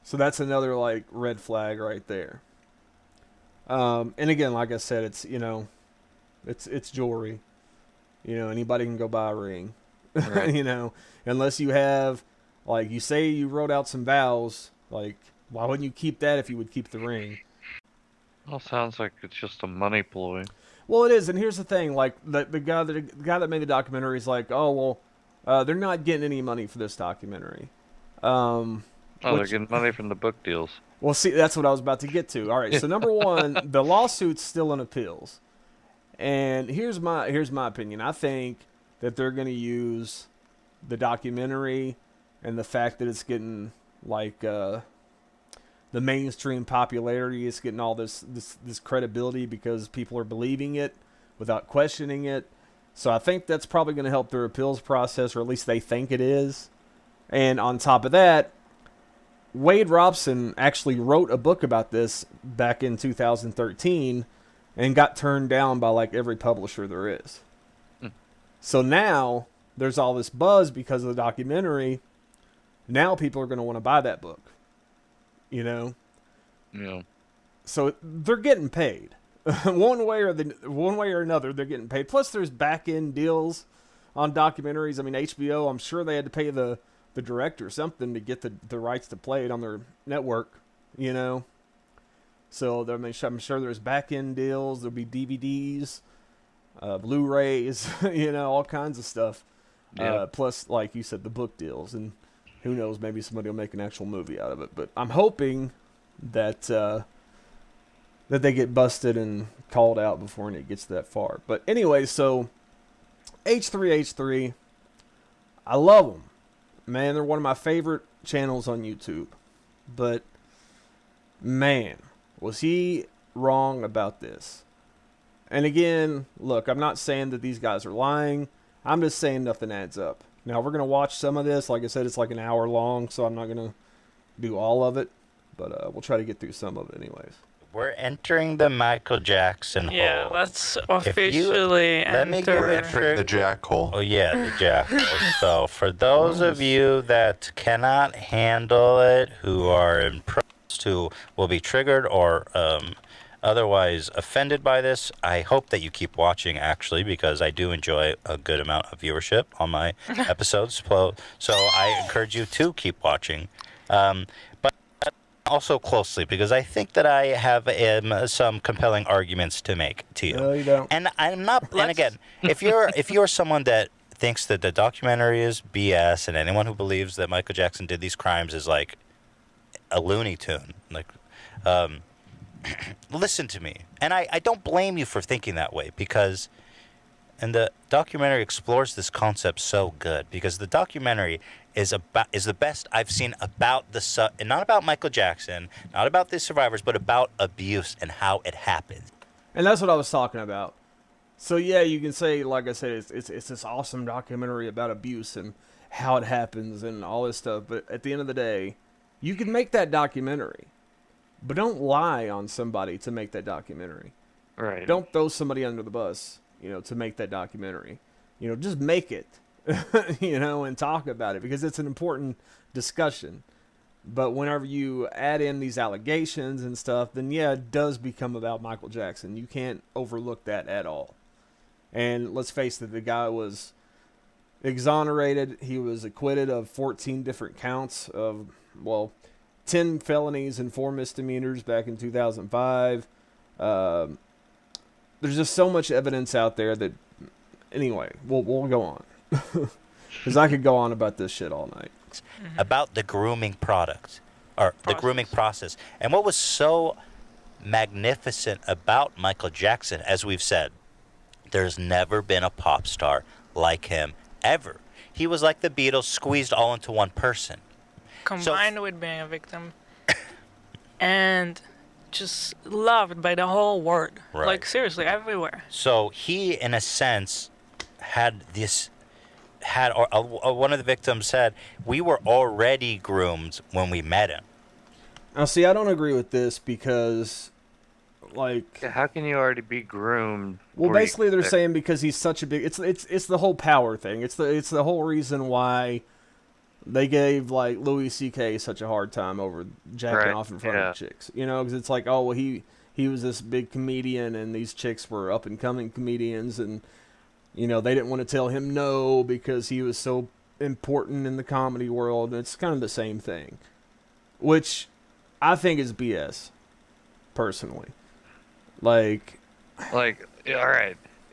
So that's another like red flag right there. And again, like I said, it's, you know, it's jewelry. You know, anybody can go buy a ring. Right. You know, unless you have, like, you say you wrote out some vows. Like, why wouldn't you keep that if you would keep the ring? Well, sounds like it's just a money ploy. Well, it is, and here's the thing: like the guy that made the documentary is like, oh well, they're not getting any money for this documentary. Oh, they're getting money from the book deals. Well, see, that's what I was about to get to. All right, so number one, the lawsuit's still in appeals, and here's my opinion. I think that they're going to use the documentary and the fact that it's getting like the mainstream popularity, it's getting all this credibility because people are believing it without questioning it. So I think that's probably going to help their appeals process, or at least they think it is. And on top of that, Wade Robson actually wrote a book about this back in 2013 and got turned down by like every publisher there is. So now there's all this buzz because of the documentary. Now people are going to want to buy that book. You know? Yeah. So they're getting paid. one way or another, they're getting paid. Plus there's back end deals on documentaries. I mean, HBO, I'm sure they had to pay the director something to get the rights to play it on their network, you know? So I'm sure there's back end deals. There'll be DVDs, Blu-rays, you know, all kinds of stuff. Yeah. Plus, like you said, the book deals, and who knows, maybe somebody will make an actual movie out of it. But I'm hoping that that they get busted and called out before it gets that far. But anyway, so H3H3, I love them. Man, they're one of my favorite channels on YouTube. But, man, was he wrong about this? And again, look, I'm not saying that these guys are lying. I'm just saying nothing adds up. Now, we're going to watch some of this. Like I said, it's like an hour long, so I'm not going to do all of it. But we'll try to get through some of it anyways. We're entering the Michael Jackson Yeah, hole. let's officially let me enter. give it The jack hole. Oh, yeah, the jack hole. So, for those of you that cannot handle it, who are impressed, who will be triggered or otherwise offended by this, I hope that you keep watching, actually, because I do enjoy a good amount of viewership on my episodes. So I encourage you to keep watching. But also closely, because I think that I have some compelling arguments to make to you. No, you don't. And I'm not. And again, if you're someone that thinks that the documentary is BS, and anyone who believes that Michael Jackson did these crimes is like a Looney Tune, like. Listen to me. And I don't blame you for thinking that way, because and the documentary explores this concept so good, because the documentary is the best I've seen about and not about Michael Jackson, not about the survivors, but about abuse and how it happened. And that's what I was talking about. So yeah, you can say, like I said, it's this awesome documentary about abuse and how it happens and all this stuff. But at the end of the day, you can make that documentary, but don't lie on somebody to make that documentary. Right. Don't throw somebody under the bus, to make that documentary. Just make it, and talk about it because it's an important discussion. But whenever you add in these allegations and stuff, then yeah, it does become about Michael Jackson. You can't overlook that at all. And let's face it, the guy was exonerated. He was acquitted of 14 different counts of, 10 felonies and 4 misdemeanors back in 2005. There's just so much evidence out there that, anyway, we'll go on. Because I could go on about this shit all night. About the grooming product, or the grooming process. And what was so magnificent about Michael Jackson, as we've said, there's never been a pop star like him, ever. He was like the Beatles, squeezed all into one person. Combined with being a victim. And just loved by the whole world. Right. Like, seriously, everywhere. So he, in a sense, one of the victims said, we were already groomed when we met him. Now, see, I don't agree with this because, how can you already be groomed? Well, basically, they're saying because he's such a big. It's the whole power thing. It's the whole reason why they gave Louis C.K. such a hard time over jacking off in front of chicks. Because it's like, oh well, he was this big comedian, and these chicks were up and coming comedians, and they didn't want to tell him no because he was so important in the comedy world. And it's kind of the same thing, which I think is BS, personally. All right,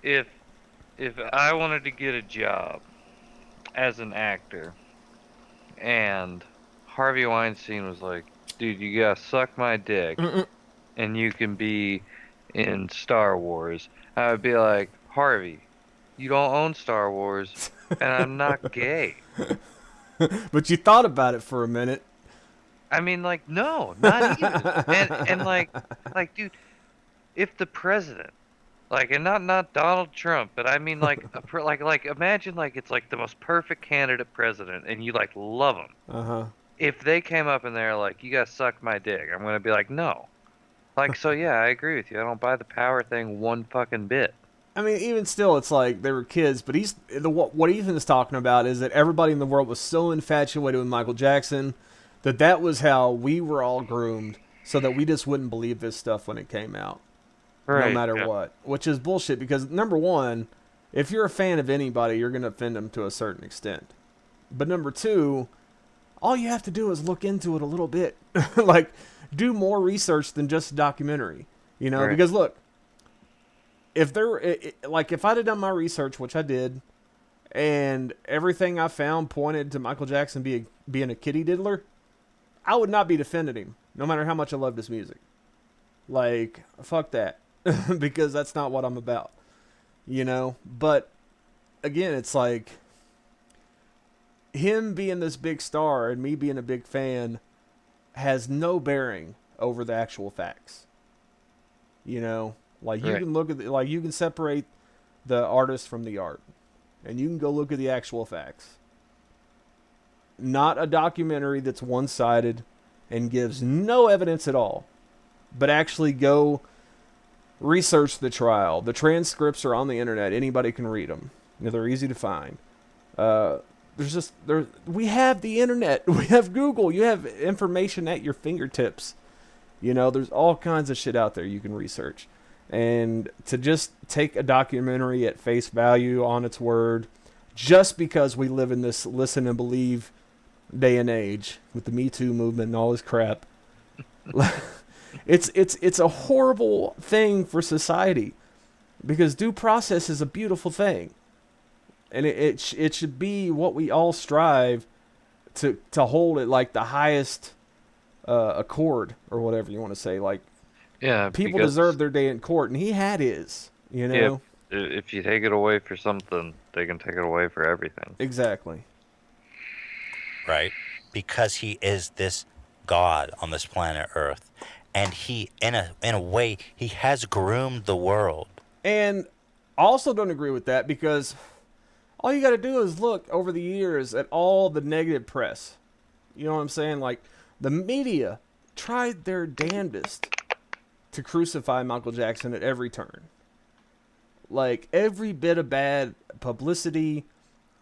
if I wanted to get a job as an actor, and Harvey Weinstein was like, dude, you gotta suck my dick, and you can be in Star Wars, I would be like, Harvey, you don't own Star Wars, and I'm not gay. But you thought about it for a minute. I mean, no, not even. And dude, if the president, and not Donald Trump, but I mean, imagine, it's the most perfect candidate president, and you, love him. Uh-huh. If they came up and they're like, you gotta suck my dick, I'm gonna be like, no. So yeah, I agree with you. I don't buy the power thing one fucking bit. I mean, even still, it's like they were kids, but what Ethan's talking about is that everybody in the world was so infatuated with Michael Jackson that was how we were all groomed, so that we just wouldn't believe this stuff when it came out. Right, no matter what, which is bullshit because, number one, if you're a fan of anybody, you're going to offend them to a certain extent. But number two, all you have to do is look into it a little bit. Do more research than just a documentary, Right. Because look, if I'd have done my research, which I did, and everything I found pointed to Michael Jackson being a kitty diddler, I would not be defending him, no matter how much I loved his music. Fuck that. Because that's not what I'm about, But again, it's him being this big star and me being a big fan has no bearing over the actual facts. You can look at you can separate the artist from the art, and you can go look at the actual facts. Not a documentary that's one-sided and gives no evidence at all, but actually go research the trial. The transcripts are on the internet. Anybody can read them. They're easy to find. We have the internet. We have Google. You have information at your fingertips. There's all kinds of shit out there you can research. And to just take a documentary at face value on its word, just because we live in this listen and believe day and age with the Me Too movement and all this crap. It's a horrible thing for society, because due process is a beautiful thing, and it should be what we all strive to hold at the highest accord, or whatever you want to say. People deserve their day in court, and he had his. Yeah, if you take it away for something, they can take it away for everything. Exactly. Right, because he is this God on this planet Earth. And he, in a way, he has groomed the world. And I also don't agree with that because all you got to do is look over the years at all the negative press. You know what I'm saying? Like, the media tried their damnedest to crucify Michael Jackson at every turn. Like, every bit of bad publicity,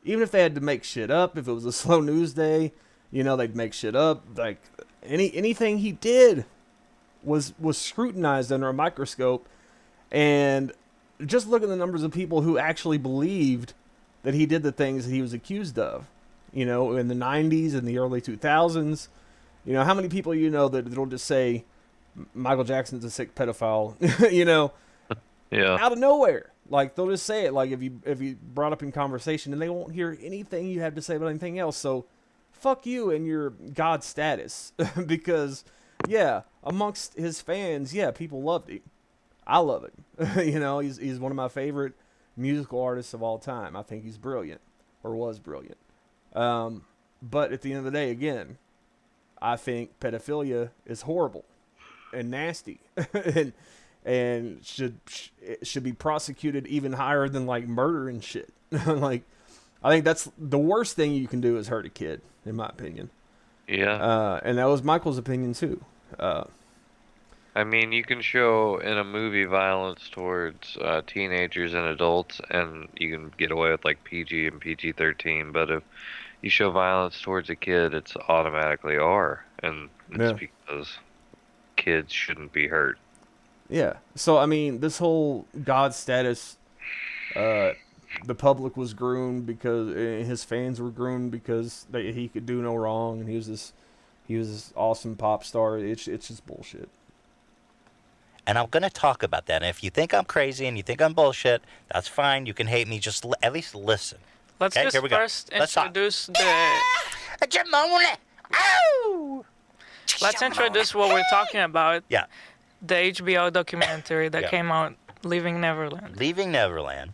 even if they had to make shit up, if it was a slow news day, you know, they'd make shit up. Like, anything he did was scrutinized under a microscope. And just look at the numbers of people who actually believed that he did the things that he was accused of. You know, in the 90s and the early 2000s. You know, how many people you know that'll just say Michael Jackson's a sick pedophile, you know, Yeah. out of nowhere. Like, they'll just say it, like, if you brought up in conversation, and they won't hear anything you have to say about anything else. So, fuck you and your God status. Because, yeah, amongst his fans, yeah, people loved him. I love him. You know, he's one of my favorite musical artists of all time. I think he's brilliant, or was brilliant. But at the end of the day, again, I think pedophilia is horrible and nasty, and should be prosecuted even higher than like murder and shit. Like, I think that's the worst thing you can do is hurt a kid, in my opinion. Yeah. And that was Michael's opinion too. I mean, you can show in a movie violence towards teenagers and adults, and you can get away with like PG and PG-13. But if you show violence towards a kid, it's automatically R, and it's because kids shouldn't be hurt. Yeah. So, I mean, this whole God status, the public was groomed because his fans were groomed because he could do no wrong, and he was this awesome pop star. It's just bullshit. And I'm going to talk about that. And if you think I'm crazy and you think I'm bullshit, that's fine. You can hate me. Just at least listen. Let's Okay, just here we go. first Let's talk. introduce the. Jamona! Ow! Let's introduce what we're talking about. Yeah. The HBO documentary that Yeah. came out, Leaving Neverland. Leaving Neverland.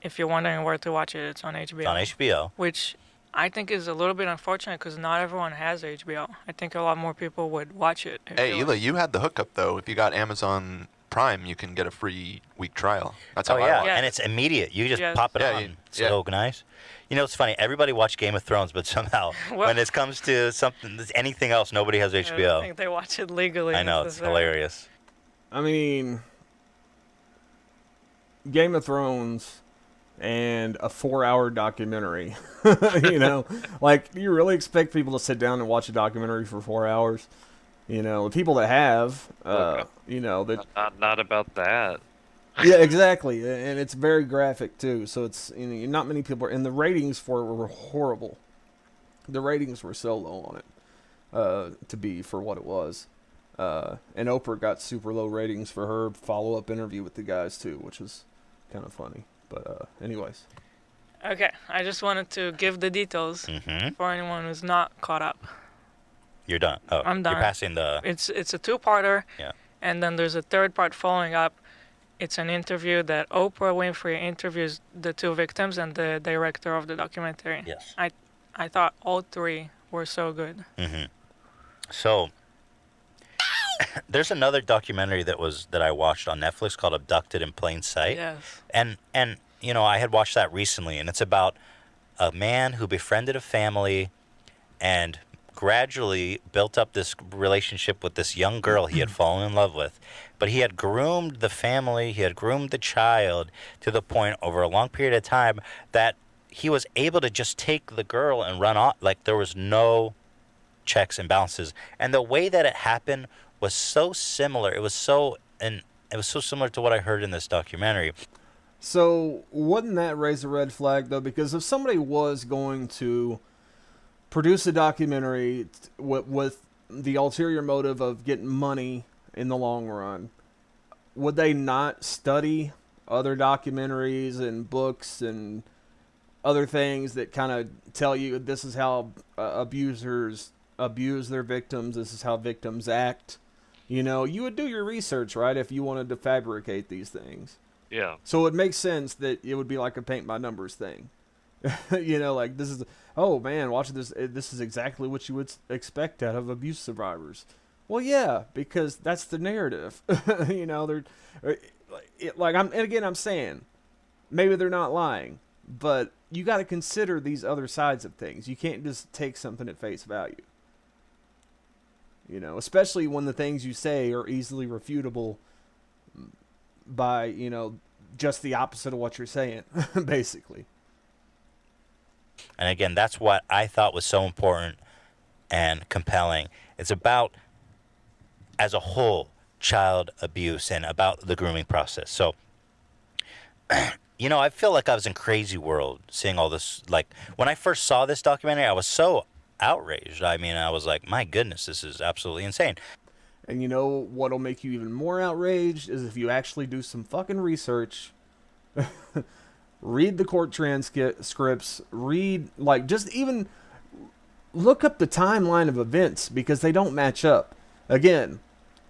If you're wondering where to watch it, it's on HBO. It's on HBO. Which I think is a little bit unfortunate because not everyone has HBO. I think a lot more people would watch it. if Hey, it Eli, was- you had the hookup though. If you got Amazon Prime, you can get a free week trial. That's how Oh, I yeah. watch. Yeah. And it's immediate. You just Yes. pop it Yeah, on. you- It's yeah. so nice. You know, it's funny. Everybody watched Game of Thrones, but somehow Well- when it comes to anything else, nobody has I HBO. think they watch it legally. I know. It's hilarious. I mean, Game of Thrones and a 4-hour documentary. You know, like, do you really expect people to sit down and watch a documentary for 4 hours? You know, the people that have, you know, that. Not about that. Yeah, exactly, and it's very graphic too. So it's, you know, not many people, and the ratings for it were horrible. The ratings were so low on it, to be for what it was. And Oprah got super low ratings for her follow-up interview with the guys too, which was kind of funny. But anyways, Okay, I just wanted to give the details Mm-hmm. for anyone who's not caught up. You're done. Oh, I'm done. You're passing the. It's a two-parter, Yeah. and then there's a third part following up. It's an interview that Oprah Winfrey interviews the two victims and the director of the documentary. Yes. I thought all three were so good. Mm-hmm. So there's another documentary that I watched on Netflix called Abducted in Plain Sight. Yes. And you know, I had watched that recently, and it's about a man who befriended a family and gradually built up this relationship with this young girl he had fallen in love with. But he had groomed the family, he had groomed the child to the point over a long period of time that he was able to just take the girl and run off. Like, there was no checks and balances. And the way that it happened was so similar. It was so similar to what I heard in this documentary. so wouldn't that raise a red flag though? Because if somebody was going to produce a documentary with the ulterior motive of getting money in the long run, would they not study other documentaries and books and other things that kind of tell you this is how abusers abuse their victims, this is how victims act? You know, you would do your research, right, if you wanted to fabricate these things. Yeah. So it makes sense that it would be like a paint by numbers thing. You know, like, this is, oh man, watching this, this is exactly what you would expect out of abuse survivors. Well, yeah, because that's the narrative. You know, I'm saying, maybe they're not lying, but you got to consider these other sides of things. You can't just take something at face value. You know, especially when the things you say are easily refutable by, you know, just the opposite of what you're saying, basically. And again, that's what I thought was so important and compelling. It's about, as a whole, child abuse and about the grooming process. So, you know, I feel like I was in Crazy World seeing all this. Like, when I first saw this documentary, I was so outraged. I mean, I was like, my goodness, this is absolutely insane. And you know what'll make you even more outraged is if you actually do some fucking research, read the court transcripts, read, like, just even look up the timeline of events, because they don't match up. Again,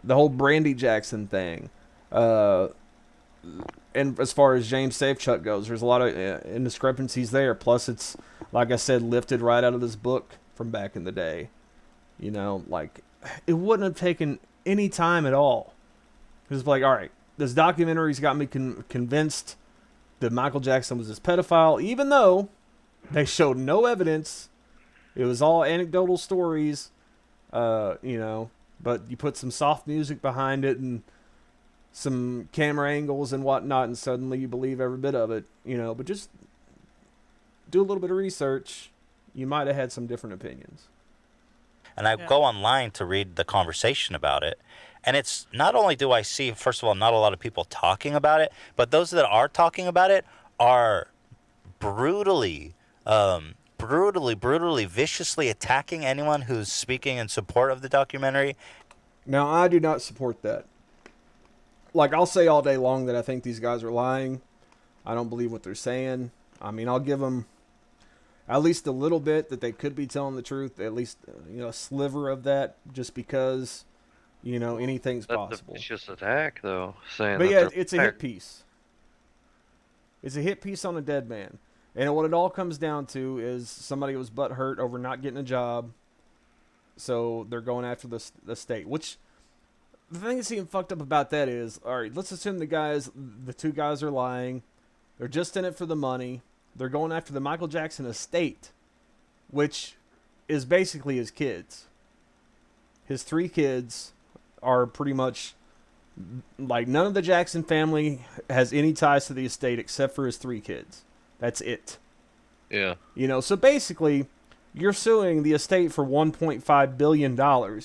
the whole Brandy Jackson thing, and as far as James Safechuck goes, there's a lot of indiscrepancies there. Plus, it's, like I said, lifted right out of this book from back in the day. You know, like, it wouldn't have taken any time at all. It's like, all right, this documentary's got me convinced that Michael Jackson was this pedophile, even though they showed no evidence. It was all anecdotal stories, you know, but you put some soft music behind it and some camera angles and whatnot, and suddenly you believe every bit of it, you know. But just do a little bit of research. You might have had some different opinions. And I go online to read the conversation about it. And it's not only do I see, first of all, not a lot of people talking about it, but those that are talking about it are brutally, viciously attacking anyone who's speaking in support of the documentary. Now, I do not support that. Like, I'll say all day long that I think these guys are lying. I don't believe what they're saying. I mean, I'll give them at least a little bit that they could be telling the truth, at least, you know, a sliver of that, just because, you know, anything's possible. It's just attack, though, saying. But that yeah, it's a hit piece. It's a hit piece on a dead man. And what it all comes down to is somebody was butthurt over not getting a job, so they're going after the state. Which, the thing that's even fucked up about that is, all right, let's assume the two guys are lying. They're just in it for the money. They're going after the Michael Jackson estate, which is basically his kids. His 3 kids are pretty much, like, none of the Jackson family has any ties to the estate except for his 3 kids. That's it. Yeah. You know, so basically, you're suing the estate for $1.5 billion,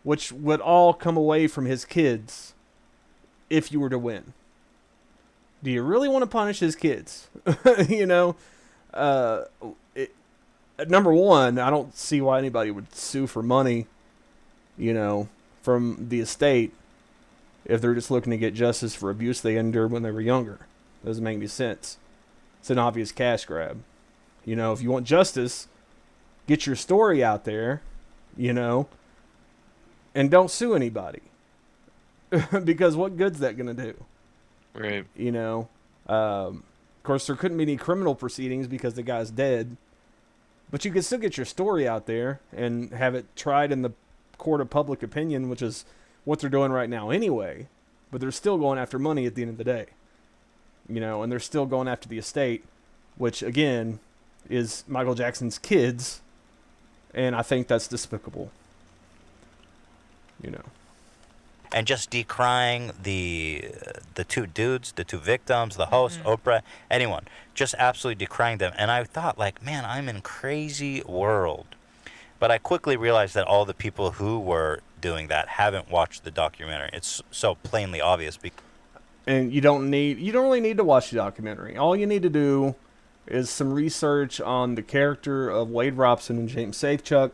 which would all come away from his kids if you were to win. Do you really want to punish his kids? You know, number one, I don't see why anybody would sue for money, you know, from the estate if they're just looking to get justice for abuse they endured when they were younger. Doesn't make any sense. It's an obvious cash grab. You know, if you want justice, get your story out there, you know, and don't sue anybody. Because what good's that going to do? Right. You know, of course, there couldn't be any criminal proceedings because the guy's dead. But you could still get your story out there and have it tried in the court of public opinion, which is what they're doing right now anyway. But they're still going after money at the end of the day. You know, and they're still going after the estate, which, again, is Michael Jackson's kids. And I think that's despicable. You know. And just decrying the 2 dudes, the 2 victims, the host, Oprah, anyone, just absolutely decrying them. And I thought, like, man, I'm in Crazy World. But I quickly realized that all the people who were doing that haven't watched the documentary. It's so plainly obvious. And you don't really need to watch the documentary. All you need to do is some research on the character of Wade Robson and James Safechuck.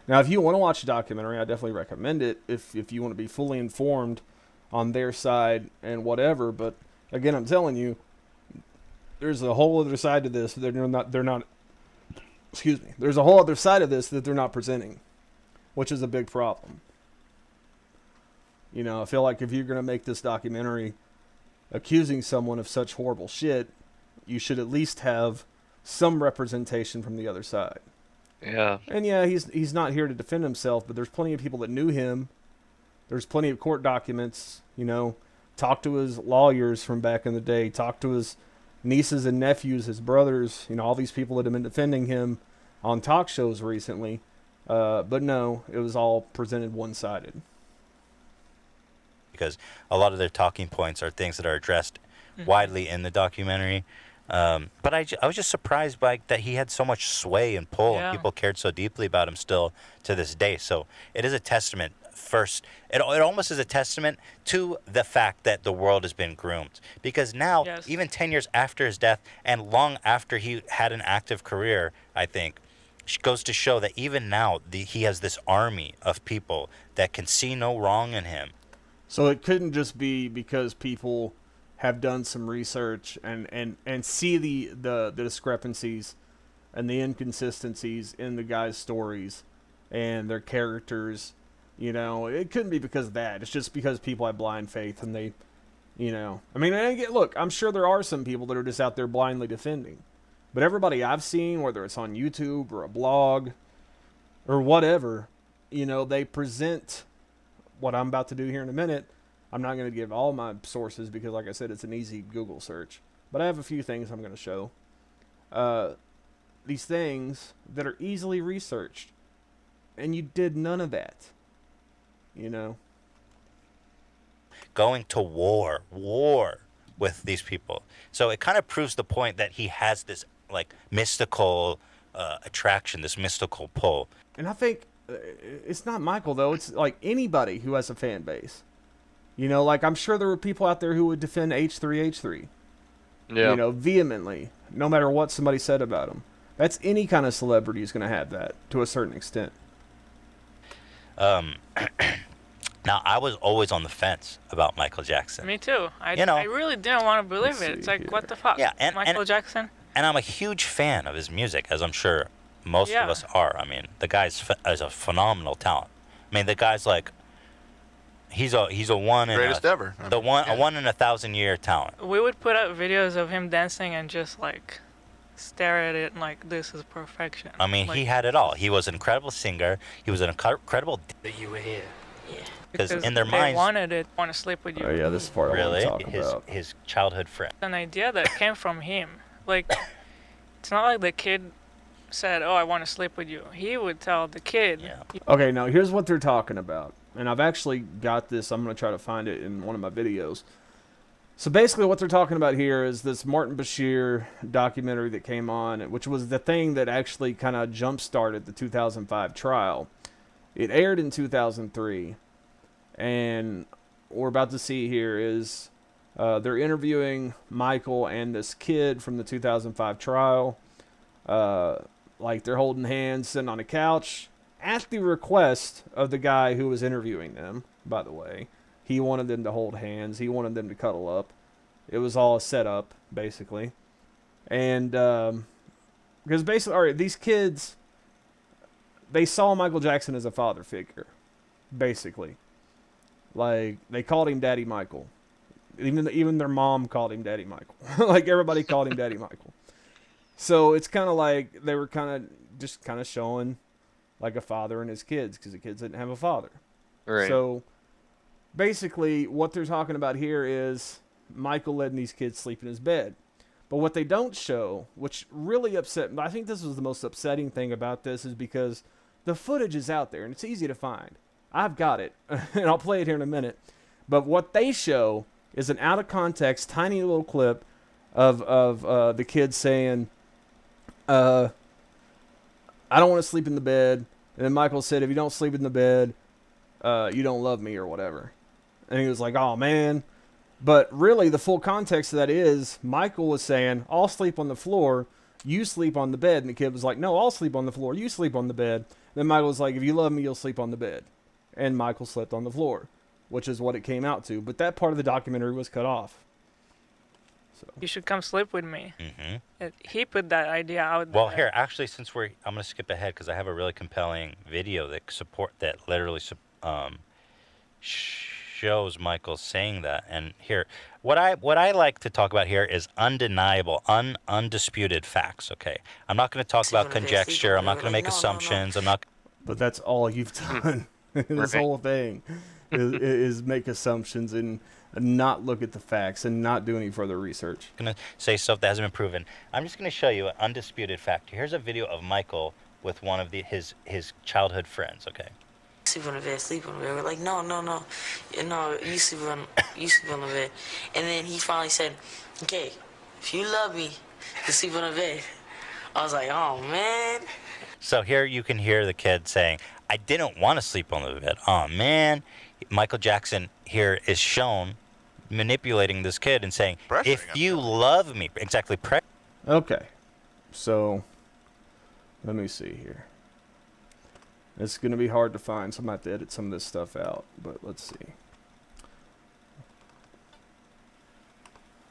Now, if you want to watch a documentary, I definitely recommend it if you want to be fully informed on their side and whatever. But again, I'm telling you, there's a whole other side to this that they're not. Excuse me. There's a whole other side of this that they're not presenting, which is a big problem. You know, I feel like if you're going to make this documentary accusing someone of such horrible shit, you should at least have some representation from the other side. Yeah. And yeah, he's not here to defend himself, but there's plenty of people that knew him. There's plenty of court documents, you know. Talk to his lawyers from back in the day. Talk to his nieces and nephews, his brothers, all these people that have been defending him on talk shows recently. But no, it was all presented one-sided. Because a lot of their talking points are things that are addressed widely in the documentary. But I was just surprised by that he had so much sway and pull, and people cared so deeply about him still to this day. So it is a testament. First, it almost is a testament to the fact that the world has been groomed. Because now, even 10 years after his death and long after he had an active career, I think, goes to show that even now he has this army of people that can see no wrong in him. So it couldn't just be because people have done some research and see the discrepancies and the inconsistencies in the guys' stories and their characters. It couldn't be because of that. It's just because people have blind faith and they, look, I'm sure there are some people that are just out there blindly defending. But everybody I've seen, whether it's on YouTube or a blog or whatever, they present what I'm about to do here in a minute. I'm not going to give all my sources because, like I said, it's an easy Google search. But I have a few things I'm going to show. These things that are easily researched. And you did none of that. Going to war with these people. So it kind of proves the point that he has this mystical attraction, this mystical pull. And I think it's not Michael, though. It's like anybody who has a fan base. I'm sure there were people out there who would defend H3H3. Yeah. Vehemently, no matter what somebody said about him. That's any kind of celebrity is going to have that to a certain extent. Now, I was always on the fence about Michael Jackson. Me too. I really didn't want to believe it. It's like, what the fuck? Yeah, Michael Jackson? And I'm a huge fan of his music, as I'm sure most of us are. I mean, the guy's is a phenomenal talent. I mean, the guy's like, he's a one in greatest ever. A 1 in 1,000-year talent. We would put up videos of him dancing and just stare at it like this is perfection. I mean, he had it all. He was an incredible singer. He was an incredible. That you were here. Yeah. Because in their they minds, wanted it. Want to sleep with you. Oh yeah, this is part really I want to talk about. His childhood friend. An idea that came from him. It's not like the kid said, "Oh, I want to sleep with you." He would tell the kid. Yeah. Okay, now here's what they're talking about, and I've actually got this. I'm going to try to find it in one of my videos. So basically, what they're talking about here is this Martin Bashir documentary that came on, which was the thing that actually kind of jump-started the 2005 trial. It aired in 2003. And what we're about to see here is they're interviewing Michael and this kid from the 2005 trial. They're holding hands, sitting on a couch at the request of the guy who was interviewing them, by the way. He wanted them to hold hands. He wanted them to cuddle up. It was all a setup, basically. And because basically, all right, these kids, they saw Michael Jackson as a father figure, basically. They called him Daddy Michael. Even their mom called him Daddy Michael. Everybody called him Daddy Michael. So it's kind of like they were kind of showing a father and his kids, because the kids didn't have a father. Right. So basically what they're talking about here is Michael letting these kids sleep in his bed. But what they don't show, which really upset me, I think this was the most upsetting thing about this, is because the footage is out there and it's easy to find. I've got it, and I'll play it here in a minute. But what they show is an out-of-context, tiny little clip of the kids saying, I don't want to sleep in the bed. And then Michael said, if you don't sleep in the bed, you don't love me or whatever. And he was like, oh, man. But really, the full context of that is Michael was saying, I'll sleep on the floor, you sleep on the bed. And the kid was like, no, I'll sleep on the floor, you sleep on the bed. Then Michael was like, if you love me, you'll sleep on the bed. And Michael slept on the floor, which is what it came out to. But that part of the documentary was cut off. So. You should come sleep with me. Mm-hmm. He put that idea out there. Well, here, actually, since I'm going to skip ahead because I have a really compelling video that literally shows Michael saying that. And here, what I like to talk about here is undeniable, undisputed facts. Okay, I'm not going to talk about conjecture. I'm not going to make assumptions. I'm not. But that's all you've done. This whole thing is make assumptions and not look at the facts and not do any further research. Gonna say stuff that hasn't been proven. I'm just gonna show you an undisputed fact. Here's a video of Michael with one of his childhood friends. Okay. Sleep on the bed, sleep on the bed. We're like, no, you sleep on the bed. And then he finally said, okay, if you love me, you sleep on the bed. I was like, oh man. So here you can hear the kid saying, I didn't want to sleep on the bed. Oh man. Michael Jackson here is shown manipulating this kid and saying, if you love me, exactly. Okay, so let me see here. It's going to be hard to find, so I'm going to have to edit some of this stuff out, but let's see.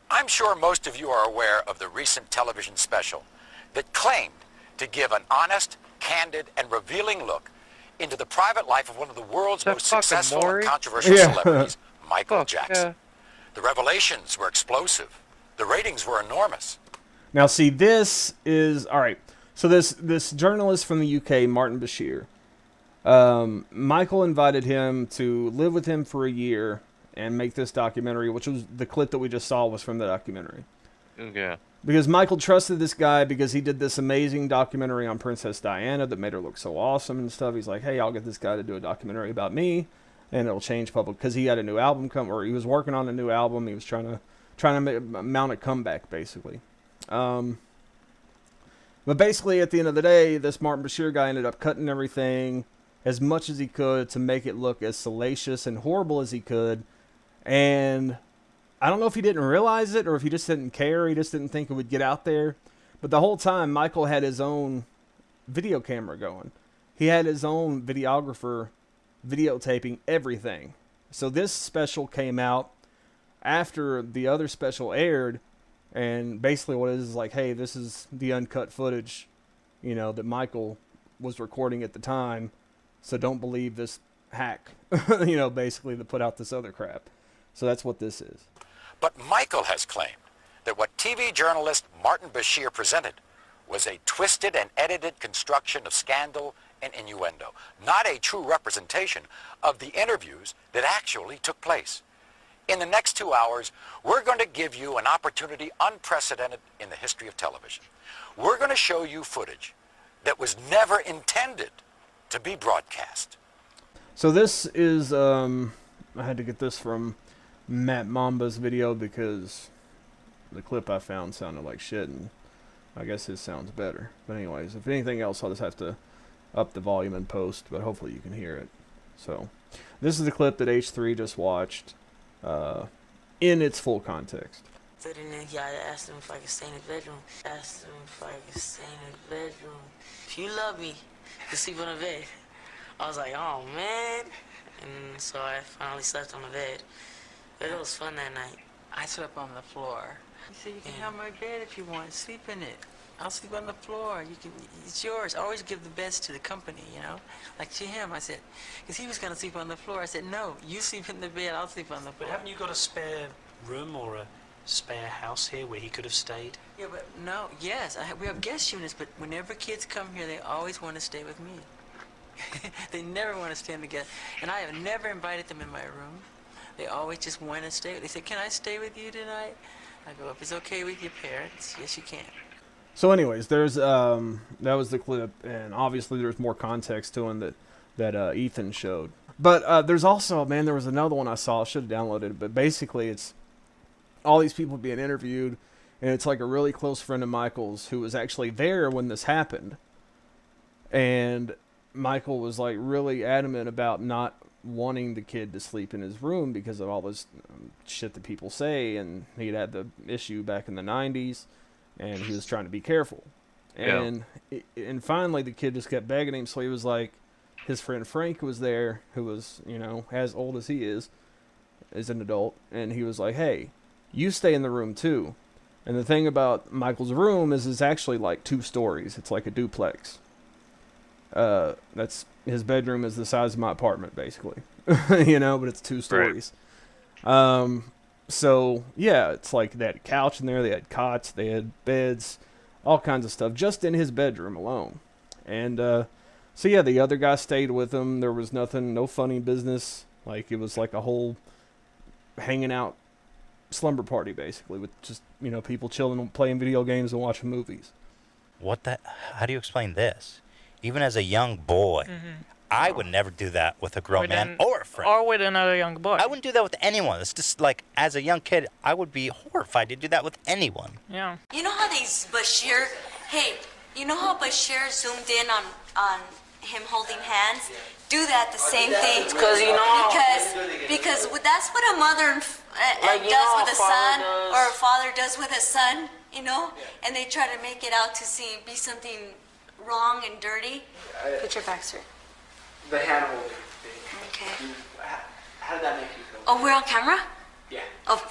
I'm sure most of you are aware of the recent television special that claimed to give an honest, candid, and revealing look into the private life of one of the world's most successful and controversial celebrities, Michael Jackson. The revelations were explosive. The ratings were enormous. Now, see, this is... All right, so this journalist from the UK, Martin Bashir, Michael invited him to live with him for a year and make this documentary, which was the clip that we just saw was from the documentary. Okay. Because Michael trusted this guy because he did this amazing documentary on Princess Diana that made her look so awesome and stuff. He's like, hey, I'll get this guy to do a documentary about me, and it'll change public. Because he had a new album or he was working on a new album. He was trying to mount a comeback, basically. But basically, at the end of the day, this Martin Bashir guy ended up cutting everything as much as he could to make it look as salacious and horrible as he could. And I don't know if he didn't realize it or if he just didn't care. He just didn't think it would get out there. But the whole time, Michael had his own video camera going. He had his own videographer videotaping everything. So this special came out after the other special aired. And basically what it is like, hey, this is the uncut footage, that Michael was recording at the time. So don't believe this hack, basically to put out this other crap. So that's what this is. But Michael has claimed that what TV journalist Martin Bashir presented was a twisted and edited construction of scandal and innuendo, not a true representation of the interviews that actually took place. In the next 2 hours, we're going to give you an opportunity unprecedented in the history of television. We're going to show you footage that was never intended to be broadcast. So this is, I had to get this from Matt Mamba's video because the clip I found sounded like shit, and I guess his sounds better. But anyways, if anything else, I'll just have to up the volume and post, but hopefully you can hear it. So this is the clip that H3 just watched in its full context. I asked him if I could stay in his bedroom. If you love me, you sleep on the bed. I was like, oh man. And so I finally slept on the bed. But it was fun that night. I slept on the floor. He said, you can have my bed if you want. Sleep in it. I'll sleep on the floor. It's yours. Always give the best to the company, Like to him, I said, because he was going to sleep on the floor. I said, no, you sleep in the bed. I'll sleep on the floor. But haven't you got a spare room or a spare house here where he could have stayed? Yeah, but no, yes. We have guest units, but whenever kids come here, they always want to stay with me. They never want to stay in the guest. And I have never invited them in my room. They always just want to stay. They say, can I stay with you tonight? I go, if it's okay with your parents, yes, you can. So anyways, there's that was the clip, and obviously there's more context to him that Ethan showed. But there's also, man, there was another one I saw. I should have downloaded it, but basically it's all these people being interviewed, and it's like a really close friend of Michael's who was actually there when this happened. And Michael was like really adamant about not wanting the kid to sleep in his room because of all this shit that people say, and he'd had the issue back in the 90s. And he was trying to be careful. And and finally the kid just kept begging him, so he was like, his friend Frank was there, who was, as old as he is an adult, and he was like, hey, you stay in the room too. And the thing about Michael's room is it's actually like 2 stories. It's like a duplex. That's his bedroom is the size of my apartment, basically. But it's 2 stories. Right. So, yeah, it's like they had a couch in there, they had cots, they had beds, all kinds of stuff, just in his bedroom alone. And, so yeah, the other guy stayed with him. There was no funny business. Like, it was like a whole hanging out slumber party, basically, with just, people chilling, playing video games and watching movies. How do you explain this? Even as a young boy, I would never do that with a grown man or a friend. Or with another young boy. I wouldn't do that with anyone. It's just like, as a young kid, I would be horrified to do that with anyone. Yeah. You know how Bashir zoomed in on him holding hands? Do that the same thing. Because because that's what a mother does with a son, or a father does with a son, and they try to make it out to be something wrong and dirty. Put your back straight. The hand holding thing. Okay. How did that make you feel? Oh, we're on camera? Yeah. Oh.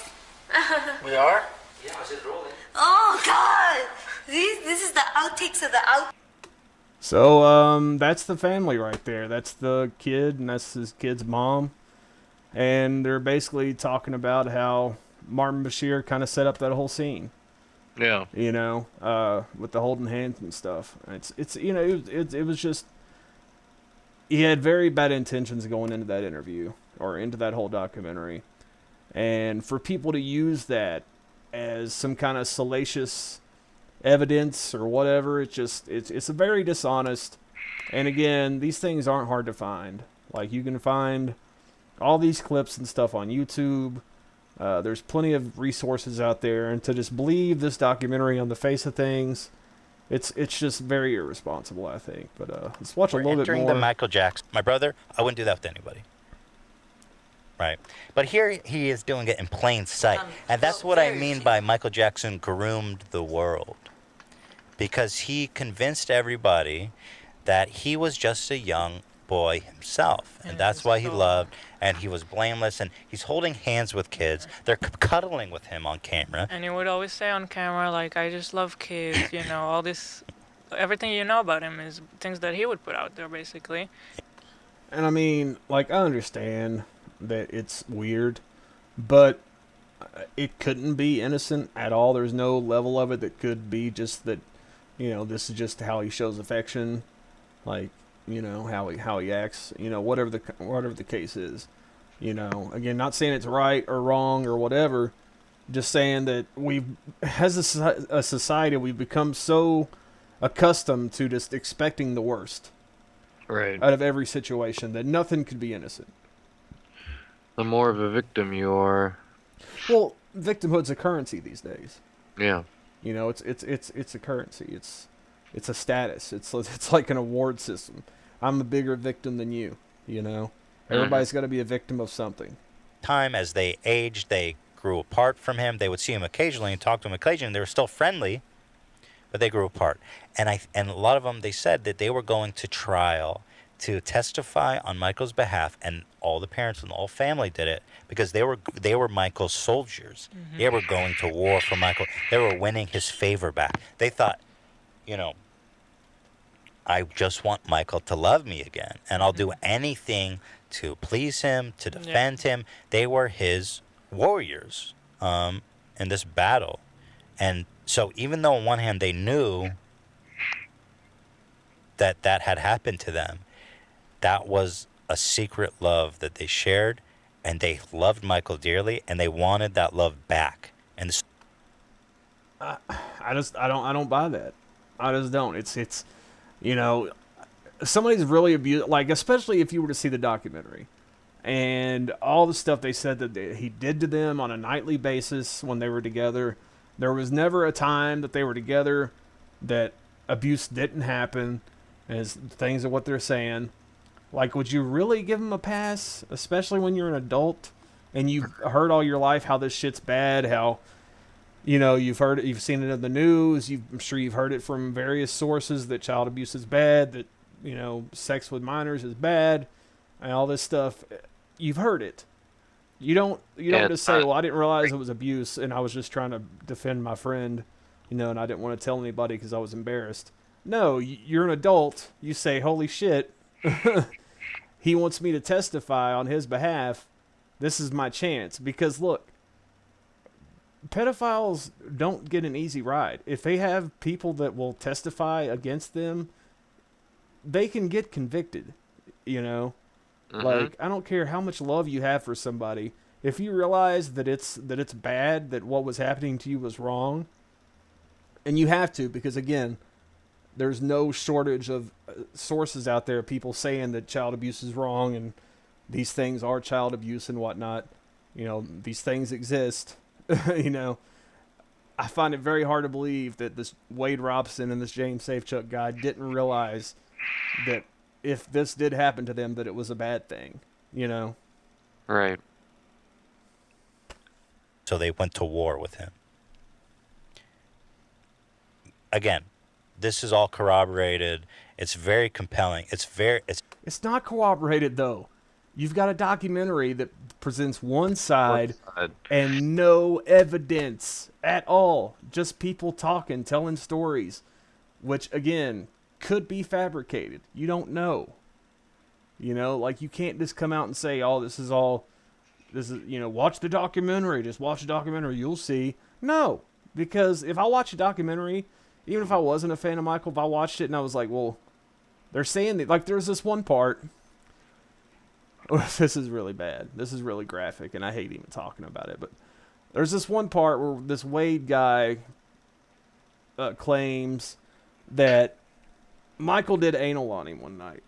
We are? Yeah, I was just rolling. Oh, God. This is the outtakes of the out. So, that's the family right there. That's the kid, and that's his kid's mom. And they're basically talking about how Martin Bashir kind of set up that whole scene. Yeah. With the holding hands and stuff. It was just... He had very bad intentions going into that interview, or into that whole documentary. And for people to use that as some kind of salacious evidence or whatever, it's a very dishonest. And again, these things aren't hard to find. Like, you can find all these clips and stuff on YouTube. There's plenty of resources out there, and to just believe this documentary on the face of things, it's just very irresponsible, I think. But let's watch a little bit more. Entering the Michael Jackson. My brother, I wouldn't do that with anybody. Right. But here he is doing it in plain sight. And that's what I mean by Michael Jackson groomed the world. Because he convinced everybody that he was just a young boy himself. And that's why he loved, and he was blameless, and he's holding hands with kids. They're cuddling with him on camera. And he would always say on camera, like, I just love kids, all this, everything you know about him is things that he would put out there, basically. And I mean, like, I understand that it's weird, but it couldn't be innocent at all. There's no level of it that could be just that, this is just how he shows affection, like, how he acts, whatever the case is. Again, not saying it's right or wrong or whatever, just saying that as a society, we've become so accustomed to just expecting the worst out of every situation, that nothing could be innocent. The more of a victim you are. Well, victimhood's a currency these days. Yeah. It's a currency. It's a status. It's like an award system. I'm a bigger victim than you. Everybody's got to be a victim of something. Time as they aged, they grew apart from him. They would see him occasionally and talk to him occasionally. And they were still friendly, but they grew apart. And a lot of them, they said that they were going to trial to testify on Michael's behalf, and all the parents and the whole family did it because they were Michael's soldiers. Mm-hmm. They were going to war for Michael. They were winning his favor back. They thought, I just want Michael to love me again, and I'll do anything to please him, to defend him. They were his warriors in this battle. And so even though on one hand they knew that had happened to them, that was a secret love that they shared, and they loved Michael dearly, and they wanted that love back. And I don't buy that. I just don't. It's somebody's really abused, like, especially if you were to see the documentary and all the stuff they said that he did to them on a nightly basis when they were together. There was never a time that they were together that abuse didn't happen, as things of what they're saying. Like, would you really give him a pass, especially when you're an adult and you've heard all your life how this shit's bad, how, you've heard it, you've seen it in the news, I'm sure you've heard it from various sources that child abuse is bad, that, sex with minors is bad, and all this stuff. You've heard it. You don't just say, well, I didn't realize it was abuse, and I was just trying to defend my friend, and I didn't want to tell anybody because I was embarrassed. No, you're an adult. You say, holy shit. He wants me to testify on his behalf. This is my chance. Because, look, pedophiles don't get an easy ride. If they have people that will testify against them, they can get convicted, Mm-hmm. Like, I don't care how much love you have for somebody. if you realize that it's bad, that what was happening to you was wrong, and you have to, because again, there's no shortage of sources out there, people saying that child abuse is wrong and these things are child abuse and whatnot. You know, these things exist. You know, I find it very hard to believe that this Wade Robson and this James Safechuck guy didn't realize that if this did happen to them, that it was a bad thing, you know? Right. So they went to war with him. Again, this is all corroborated. It's very compelling. It's not corroborated, though. You've got a documentary that presents one side and no evidence at all. Just people talking, telling stories, which, again, could be fabricated. You don't know. You know, like, you can't just come out and say, oh, this is, you know, watch the documentary. Just watch the documentary. You'll see. No, because if I watch a documentary, even if I wasn't a fan of Michael, if I watched it and I was like, well, they're saying that, like, there's this one part. This is really bad. This is really graphic, and I hate even talking about it. But there's this one part where this Wade guy claims that Michael did anal on him one night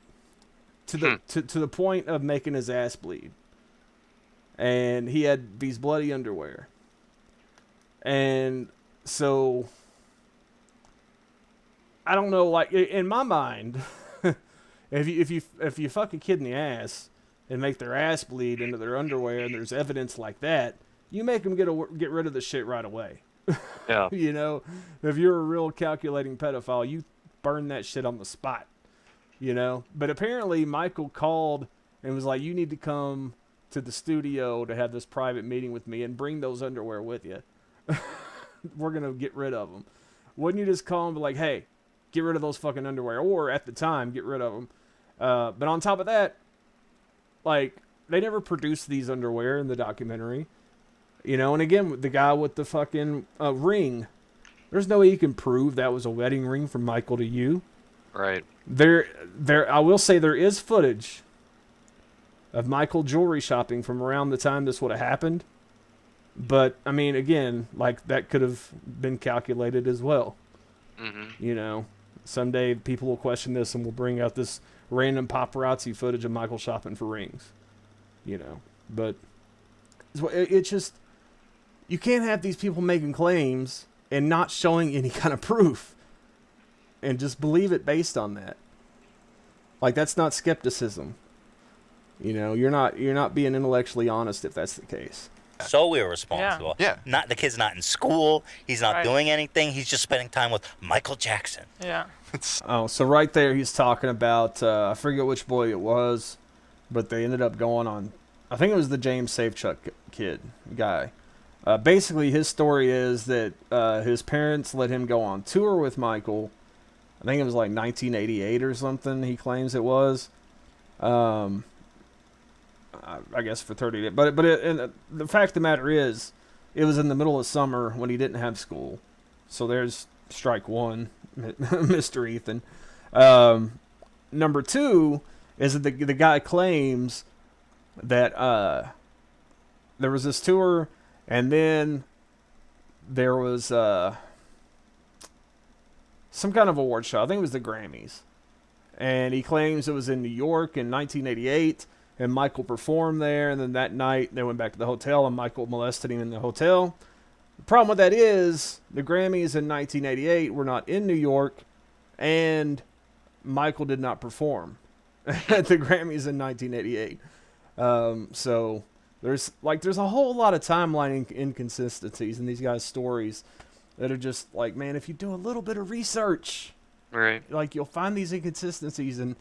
to the point of making his ass bleed, and he had these bloody underwear, and so I don't know. Like, in my mind, if you fuck a kid in the ass and make their ass bleed into their underwear, and there's evidence like that, you make them get rid of the shit right away. Yeah. You know, if you're a real calculating pedophile, you burn that shit on the spot. You know, but apparently Michael called and was like, "You need to come to the studio to have this private meeting with me and bring those underwear with you. We're gonna get rid of them." Wouldn't you just call and be like, "Hey, get rid of those fucking underwear," or at the time, get rid of them? But on top of that, like, they never produced these underwear in the documentary, you know. And again, the guy with the fucking ring, there's no way you can prove that was a wedding ring from Michael to you. Right. I will say there is footage of Michael jewelry shopping from around the time this would have happened. But, I mean, again, like, that could have been calculated as well. Mm-hmm. You know, someday people will question this and we'll bring out this random paparazzi footage of Michael shopping for rings. You know, but it's just, you can't have these people making claims and not showing any kind of proof and just believe it based on that. Like, that's not skepticism. You know, you're not being intellectually honest if that's the case. So irresponsible. Yeah. Not the kid's not in school. He's not doing anything. He's just spending time with Michael Jackson. Yeah. Oh, so right there he's talking about, I forget which boy it was, but they ended up going on, I think it was the James Safechuck guy. Basically, his story is that his parents let him go on tour with Michael. I think it was like 1988 or something, he claims it was. I guess for 30 days. But the fact of the matter is, it was in the middle of summer when he didn't have school. So there's strike one, Mr. Ethan. Number two is that the guy claims that there was this tour, and then there was some kind of award show. I think it was the Grammys. And he claims it was in New York in 1988. And Michael performed there, and then that night they went back to the hotel, and Michael molested him in the hotel. The problem with that is the Grammys in 1988 were not in New York, and Michael did not perform at the Grammys in 1988. So there's a whole lot of timeline inconsistencies in these guys' stories that are just like, man, if you do a little bit of research, right, like, you'll find these inconsistencies. And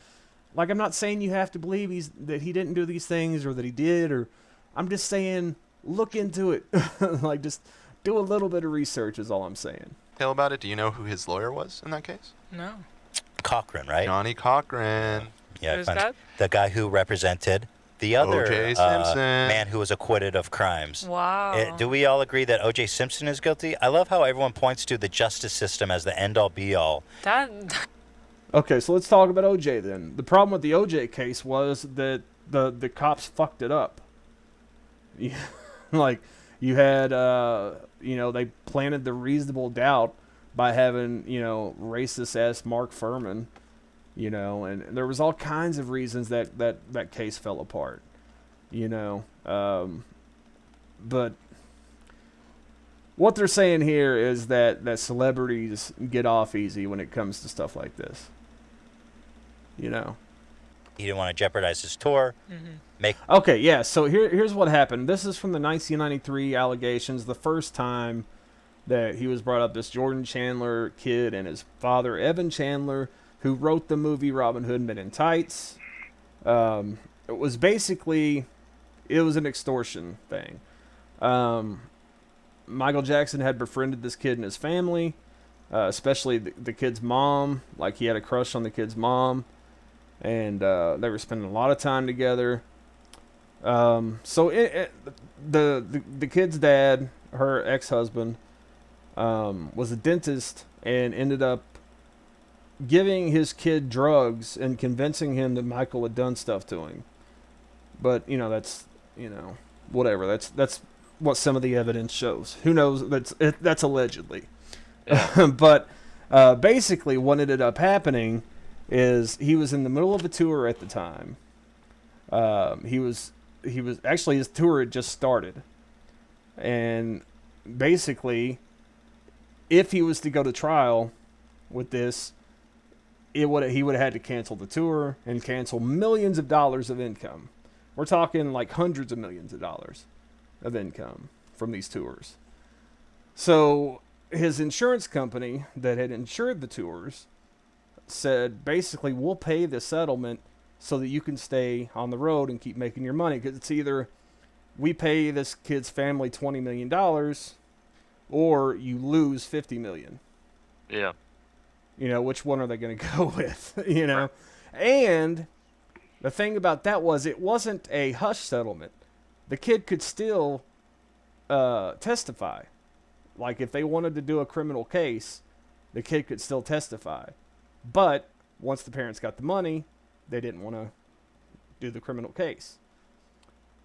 like, I'm not saying you have to believe that he didn't do these things or that he did, or I'm just saying look into it. Like, just do a little bit of research is all I'm saying. Tell about it. Do you know who his lawyer was in that case? No. Cochran, right? Johnny Cochran. Yeah, Who's that? the guy who represented the other O.J. Simpson. man who was acquitted of crimes. Wow. Do we all agree that O.J. Simpson is guilty? I love how everyone points to the justice system as the end-all, be-all. Okay, so let's talk about OJ then. The problem with the OJ case was that the cops fucked it up. Yeah. Like, you had, they planted the reasonable doubt by having, racist-ass Mark Furman, and there was all kinds of reasons that case fell apart, but what they're saying here is that celebrities get off easy when it comes to stuff like this. He didn't want to jeopardize his tour. Okay, yeah. So here's what happened. This is from the 1993 allegations. The first time that he was brought up, this Jordan Chandler kid and his father, Evan Chandler, who wrote the movie Robin Hood Men in Tights. It was an extortion thing. Michael Jackson had befriended this kid and his family, especially the kid's mom. Like, he had a crush on the kid's mom, and they were spending a lot of time together. So the kid's dad, her ex-husband, was a dentist and ended up giving his kid drugs and convincing him that Michael had done stuff to him. But that's whatever. That's what some of the evidence shows. Who knows? That's allegedly. Yeah. But basically, what ended up happening is he was in the middle of a tour at the time. He was actually, his tour had just started, and basically, if he was to go to trial with this, he would have had to cancel the tour and cancel millions of dollars of income. We're talking like hundreds of millions of dollars of income from these tours. So his insurance company that had insured the tours said, basically, we'll pay the settlement so that you can stay on the road and keep making your money. Because it's either we pay this kid's family $20 million or you lose $50 million. Yeah. Which one are they going to go with? And the thing about that was, it wasn't a hush settlement. The kid could still testify. Like, if they wanted to do a criminal case, the kid could still testify. But once the parents got the money, they didn't want to do the criminal case.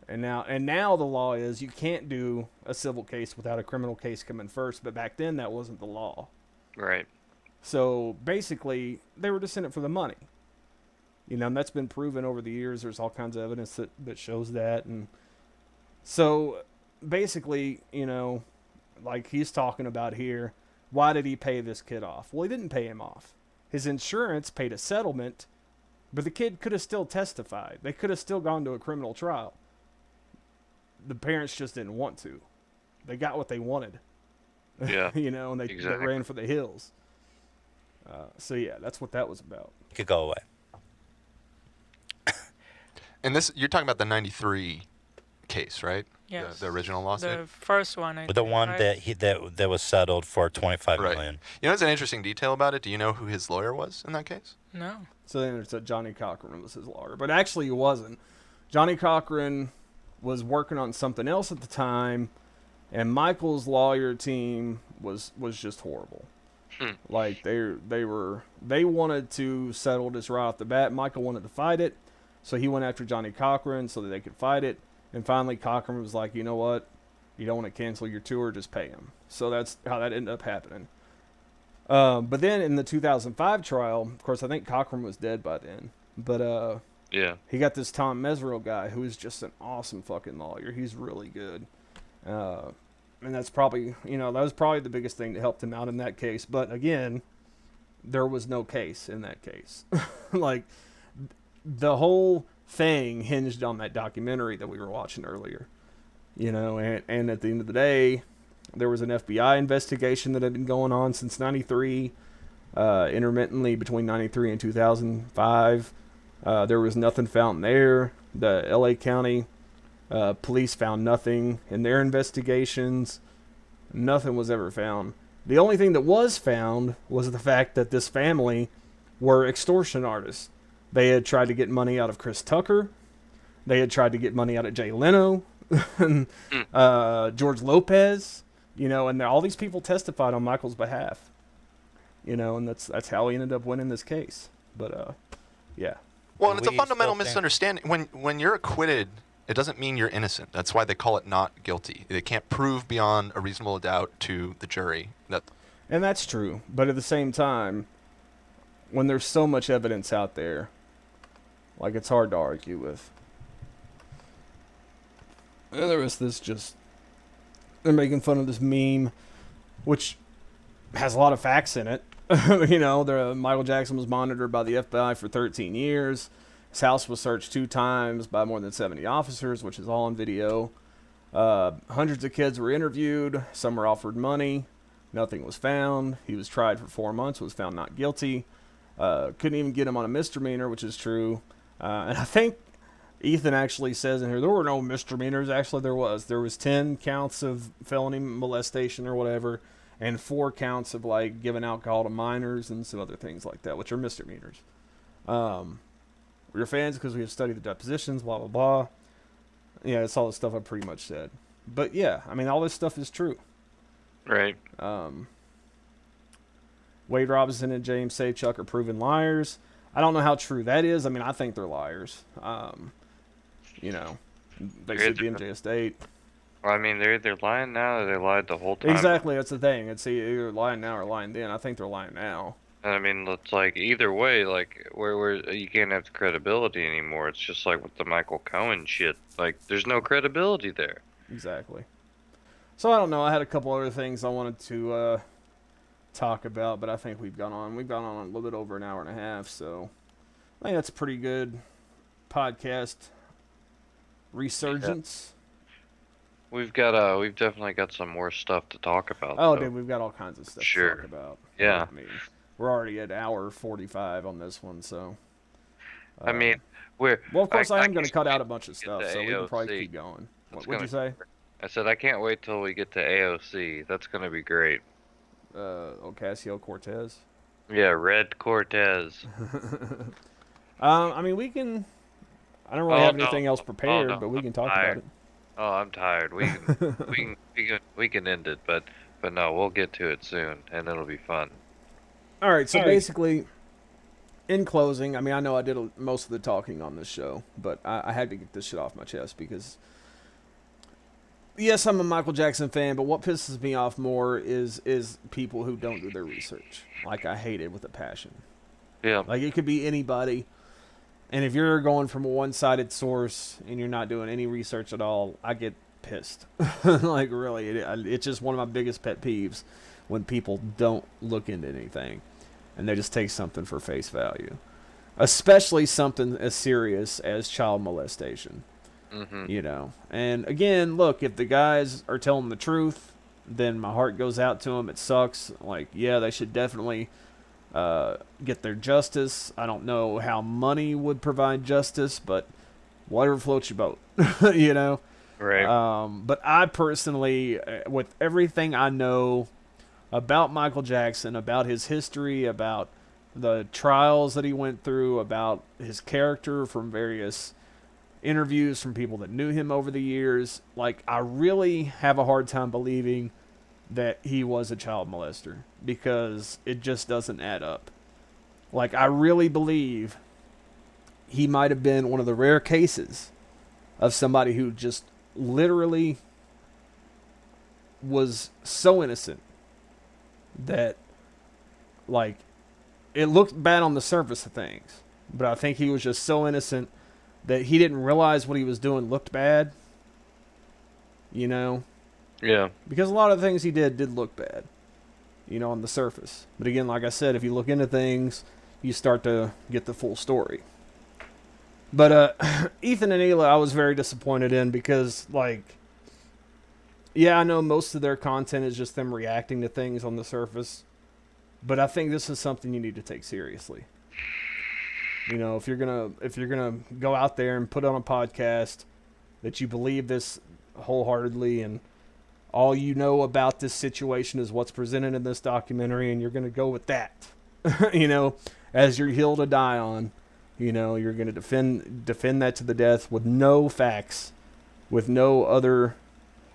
And now the law is you can't do a civil case without a criminal case coming first. But back then, that wasn't the law. Right. So basically, they were just in it for the money. And that's been proven over the years. There's all kinds of evidence that shows that. And so basically, like he's talking about here, why did he pay this kid off? Well, he didn't pay him off. His insurance paid a settlement, but the kid could have still testified. They could have still gone to a criminal trial. The parents just didn't want to. They got what they wanted. Yeah. And they ran for the hills. So yeah, that's what that was about. You could go away. And this, you're talking about the 93 case, right? Yes. The original lawsuit? The first one. The one that was settled for $25 million. There's an interesting detail about it. Do you know who his lawyer was in that case? No. So then it's Johnny Cochran was his lawyer. But actually he wasn't. Johnny Cochran was working on something else at the time, and Michael's lawyer team was just horrible. Like, they wanted to settle this right off the bat. Michael wanted to fight it, so he went after Johnny Cochran so that they could fight it. And finally, Cochran was like, you know what? You don't want to cancel your tour, just pay him. So that's how that ended up happening. But then in the 2005 trial, of course, I think Cochran was dead by then. But yeah, he got this Tom Mesereau guy who is just an awesome fucking lawyer. He's really good. And that's probably, that was probably the biggest thing that helped him out in that case. But again, there was no case in that case. Like, the whole thing hinged on that documentary that we were watching earlier. And at the end of the day, there was an FBI investigation that had been going on since 93, intermittently between 93 and 2005. There was nothing found there. The LA County police found nothing in their investigations. Nothing was ever found. The only thing that was found was the fact that this family were extortion artists. They had tried to get money out of Chris Tucker. They had tried to get money out of Jay Leno, George Lopez, and all these people testified on Michael's behalf. And that's how he ended up winning this case. But yeah. Well, and it's a fundamental misunderstanding when you're acquitted it doesn't mean you're innocent. That's why they call it not guilty. They can't prove beyond a reasonable doubt to the jury that. And that's true. But at the same time, when there's so much evidence out there, like, it's hard to argue with. And there was this just... They're making fun of this meme, which has a lot of facts in it. You know, Michael Jackson was monitored by the FBI for 13 years. His house was searched 2 times by more than 70 officers, which is all on video. Hundreds of kids were interviewed. Some were offered money. Nothing was found. He was tried for 4 months, was found not guilty. Couldn't even get him on a misdemeanor, which is true. And I think Ethan actually says in here, there were no misdemeanors. Actually, there was. There was 10 counts of felony molestation or whatever, and 4 counts of, like, giving alcohol to minors and some other things like that, which are misdemeanors. We're fans because we have studied the depositions, blah, blah, blah. Yeah, that's all the stuff I pretty much said. But, yeah, I mean, all this stuff is true. Right. Wade Robinson and James Safechuck are proven liars. I don't know how true that is. I mean, I think they're liars. You know, they sued the MJ estate. Well, I mean, they're either lying now or they lied the whole time. Exactly, that's the thing. It's either lying now or lying then. I think they're lying now. And I mean, it's like either way, like where you can't have the credibility anymore. It's just like with the Michael Cohen shit. Like, there's no credibility there. Exactly. So I don't know. I had a couple other things I wanted to talk about, but I think we've gone on a little bit over an hour and a half. So I think that's a pretty good podcast resurgence. Yeah. We've definitely got some more stuff to talk about. Oh, though. dude, we've got all kinds of stuff Sure. to talk about. Yeah. I mean, we're already at hour 45 on this one, so. I mean, well, of course, I am going to cut out a bunch of stuff, so we can AOC. probably keep going. What'd you say? I said I can't wait till we get to AOC. That's going to be great. Ocasio-Cortez? Yeah, Red Cortez. I mean, we can... I don't really have anything else prepared, but we can talk about it. Oh, I'm tired. We can end it, but no, we'll get to it soon, and it'll be fun. All right, so basically, in closing, I mean, I know I did most of the talking on this show, but I had to get this shit off my chest because, yes, I'm a Michael Jackson fan, but what pisses me off more is people who don't do their research. Like, I hate it with a passion. Yeah. Like, it could be anybody. And if you're going from a one-sided source and you're not doing any research at all, I get pissed. Like, really, it's just one of my biggest pet peeves when people don't look into anything and they just take something for face value. Especially something as serious as child molestation. Mm-hmm. You know. And, again, look, if the guys are telling the truth, then my heart goes out to them. It sucks. Like, yeah, they should definitely... get their justice. I don't know how money would provide justice, but whatever floats your boat, you know? Right. But I personally, with everything I know about Michael Jackson, about his history, about the trials that he went through, about his character from various interviews from people that knew him over the years, like, I really have a hard time believing that he was a child molester because it just doesn't add up. Like, I really believe he might have been one of the rare cases of somebody who just literally was so innocent that, like, it looked bad on the surface of things, but I think he was just so innocent that he didn't realize what he was doing looked bad, you know? Yeah. Because a lot of the things he did look bad, you know, on the surface. But again, like I said, if you look into things, you start to get the full story. But Ethan and Hila, I was very disappointed in because, like, yeah, I know most of their content is just them reacting to things on the surface. But I think this is something you need to take seriously. You know, if you're gonna go out there and put on a podcast that you believe this wholeheartedly and all you know about this situation is what's presented in this documentary, and you're going to go with that, you know, as your hill to die on. You know, you're going to defend that to the death with no facts, with no other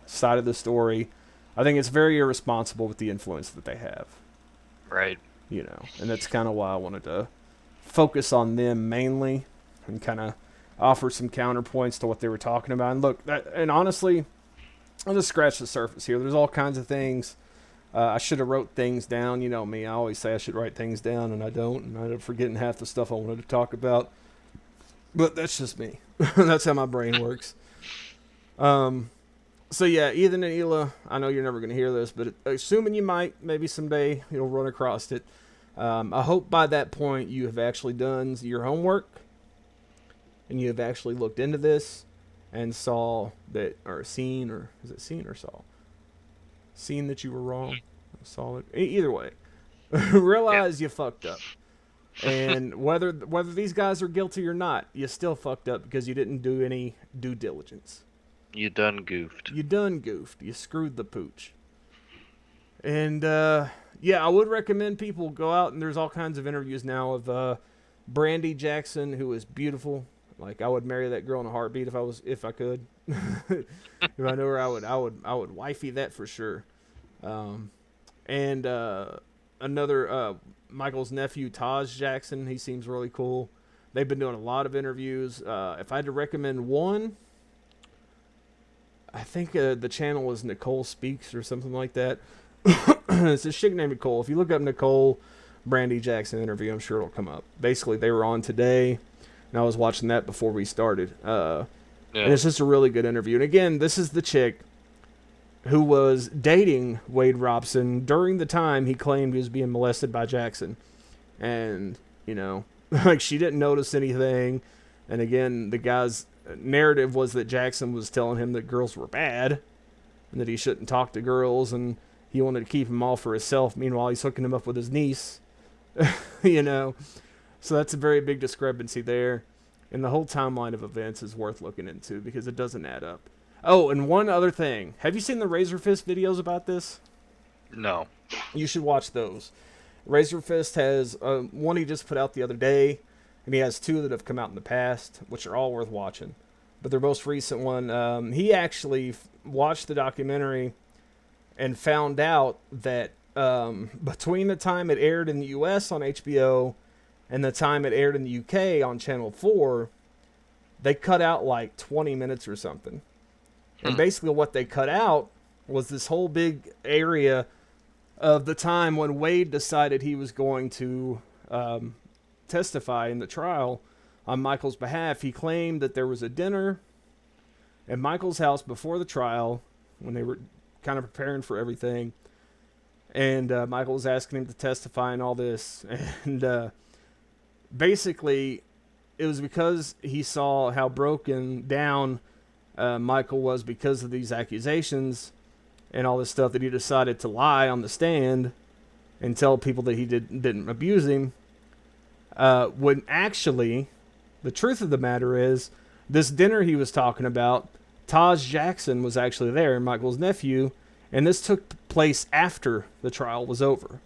side of the story. I think it's very irresponsible with the influence that they have. Right. You know, and that's kind of why I wanted to focus on them mainly, and kind of, offer some counterpoints to what they were talking about. And look, and honestly, I'll just scratch the surface here. There's all kinds of things. I should have wrote things down. You know me. I always say I should write things down, and I don't. And I end up forgetting half the stuff I wanted to talk about. But that's just me. That's how my brain works. So yeah, Ethan and Hila, I know you're never going to hear this, but assuming you might, maybe someday you'll run across it. I hope by that point you have actually done your homework and you have actually looked into this and saw that, or seen, or is it seen or saw? Seen that you were wrong. Saw it. Either way, realize you fucked up. And whether these guys are guilty or not, you still fucked up because you didn't do any due diligence. You done goofed. You done goofed. You screwed the pooch. And yeah, I would recommend people go out, and there's all kinds of interviews now of Brandy Jackson, who is beautiful. Like, I would marry that girl in a heartbeat if I could. If I knew her, I would wifey that for sure. And another Michael's nephew, Taj Jackson, he seems really cool. They've been doing a lot of interviews. If I had to recommend one, I think the channel is Nicole Speaks or something like that. It's a chick named Nicole. If you look up Nicole Brandy Jackson interview, I'm sure it'll come up. Basically, they were on today, and I was watching that before we started. And it's just a really good interview. And again, this is the chick who was dating Wade Robson during the time he claimed he was being molested by Jackson. And, you know, like, she didn't notice anything. And again, the guy's narrative was that Jackson was telling him that girls were bad and that he shouldn't talk to girls, and he wanted to keep them all for himself. Meanwhile, he's hooking them up with his niece, you know. So that's a very big discrepancy there. And the whole timeline of events is worth looking into because it doesn't add up. Oh, and one other thing. Have you seen the Razor Fist videos about this? No. You should watch those. Razor Fist has one he just put out the other day, and he has two that have come out in the past, which are all worth watching. But their most recent one, he actually watched the documentary and found out that between the time it aired in the US on HBO and the time it aired in the UK on Channel 4, they cut out like 20 minutes or something. And basically what they cut out was this whole big area of the time when Wade decided he was going to testify in the trial on Michael's behalf. He claimed that there was a dinner at Michael's house before the trial when they were kind of preparing for everything. And Michael was asking him to testify and all this. And basically, it was because he saw how broken down Michael was because of these accusations and all this stuff that he decided to lie on the stand and tell people that he didn't abuse him. When actually, the truth of the matter is, this dinner he was talking about, Taj Jackson was actually there, Michael's nephew, and this took place after the trial was over.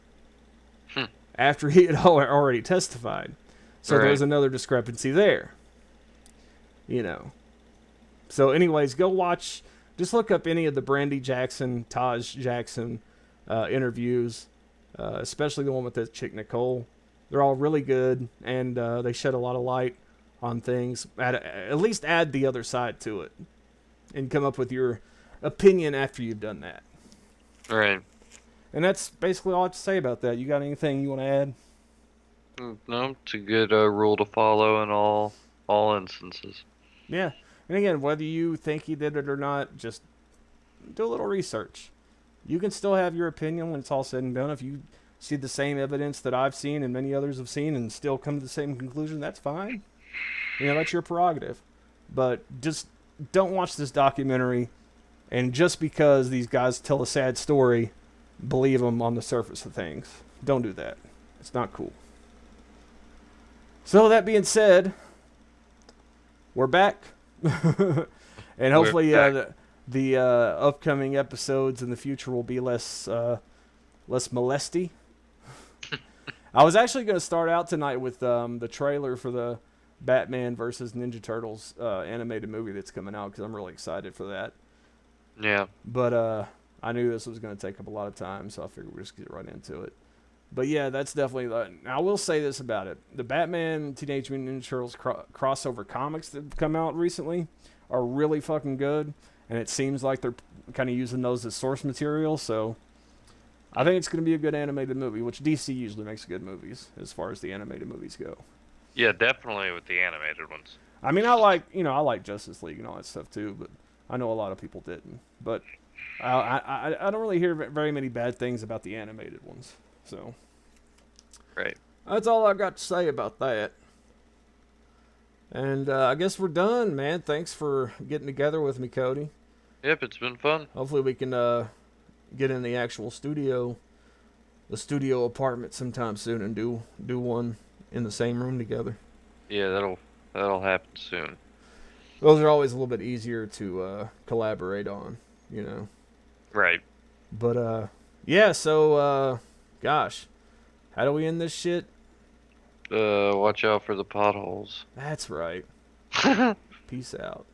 After he had already testified. So there's another discrepancy there. You know. So anyways, go watch, just look up any of the Brandy Jackson, Taj Jackson interviews, especially the one with the chick Nicole. They're all really good, and they shed a lot of light on things. At least add the other side to it, and come up with your opinion after you've done that. Right. And that's basically all I have to say about that. You got anything you want to add? No, it's a good rule to follow in all instances. Yeah. And again, whether you think he did it or not, just do a little research. You can still have your opinion when it's all said and done. If you see the same evidence that I've seen and many others have seen and still come to the same conclusion, that's fine. You know, that's your prerogative. But just don't watch this documentary, and just because these guys tell a sad story, believe them on the surface of things. Don't do that. It's not cool. So that being said, we're back. And hopefully the upcoming episodes in the future will be less molesty. I was actually going to start out tonight with the trailer for the Batman versus Ninja Turtles animated movie that's coming out, because I'm really excited for that. Yeah. But I knew this was going to take up a lot of time, so I figured we'd just get right into it. But yeah, that's definitely. I will say this about it: the Batman Teenage Mutant Ninja Turtles crossover comics that have come out recently are really fucking good, and it seems like they're kind of using those as source material. So I think it's going to be a good animated movie, which DC usually makes good movies as far as the animated movies go. Yeah, definitely with the animated ones. I mean, I like Justice League and all that stuff too, but I know a lot of people didn't. But I don't really hear very many bad things about the animated ones. So, right. That's all I got to say about that. And I guess we're done, man. Thanks for getting together with me, Cody. Yep, it's been fun. Hopefully we can get in the actual studio, the studio apartment sometime soon, and do one in the same room together. Yeah, that'll happen soon. Those are always a little bit easier to collaborate on, you know. Right. But yeah. So gosh, how do we end this shit? Watch out for the potholes. That's right. Peace out.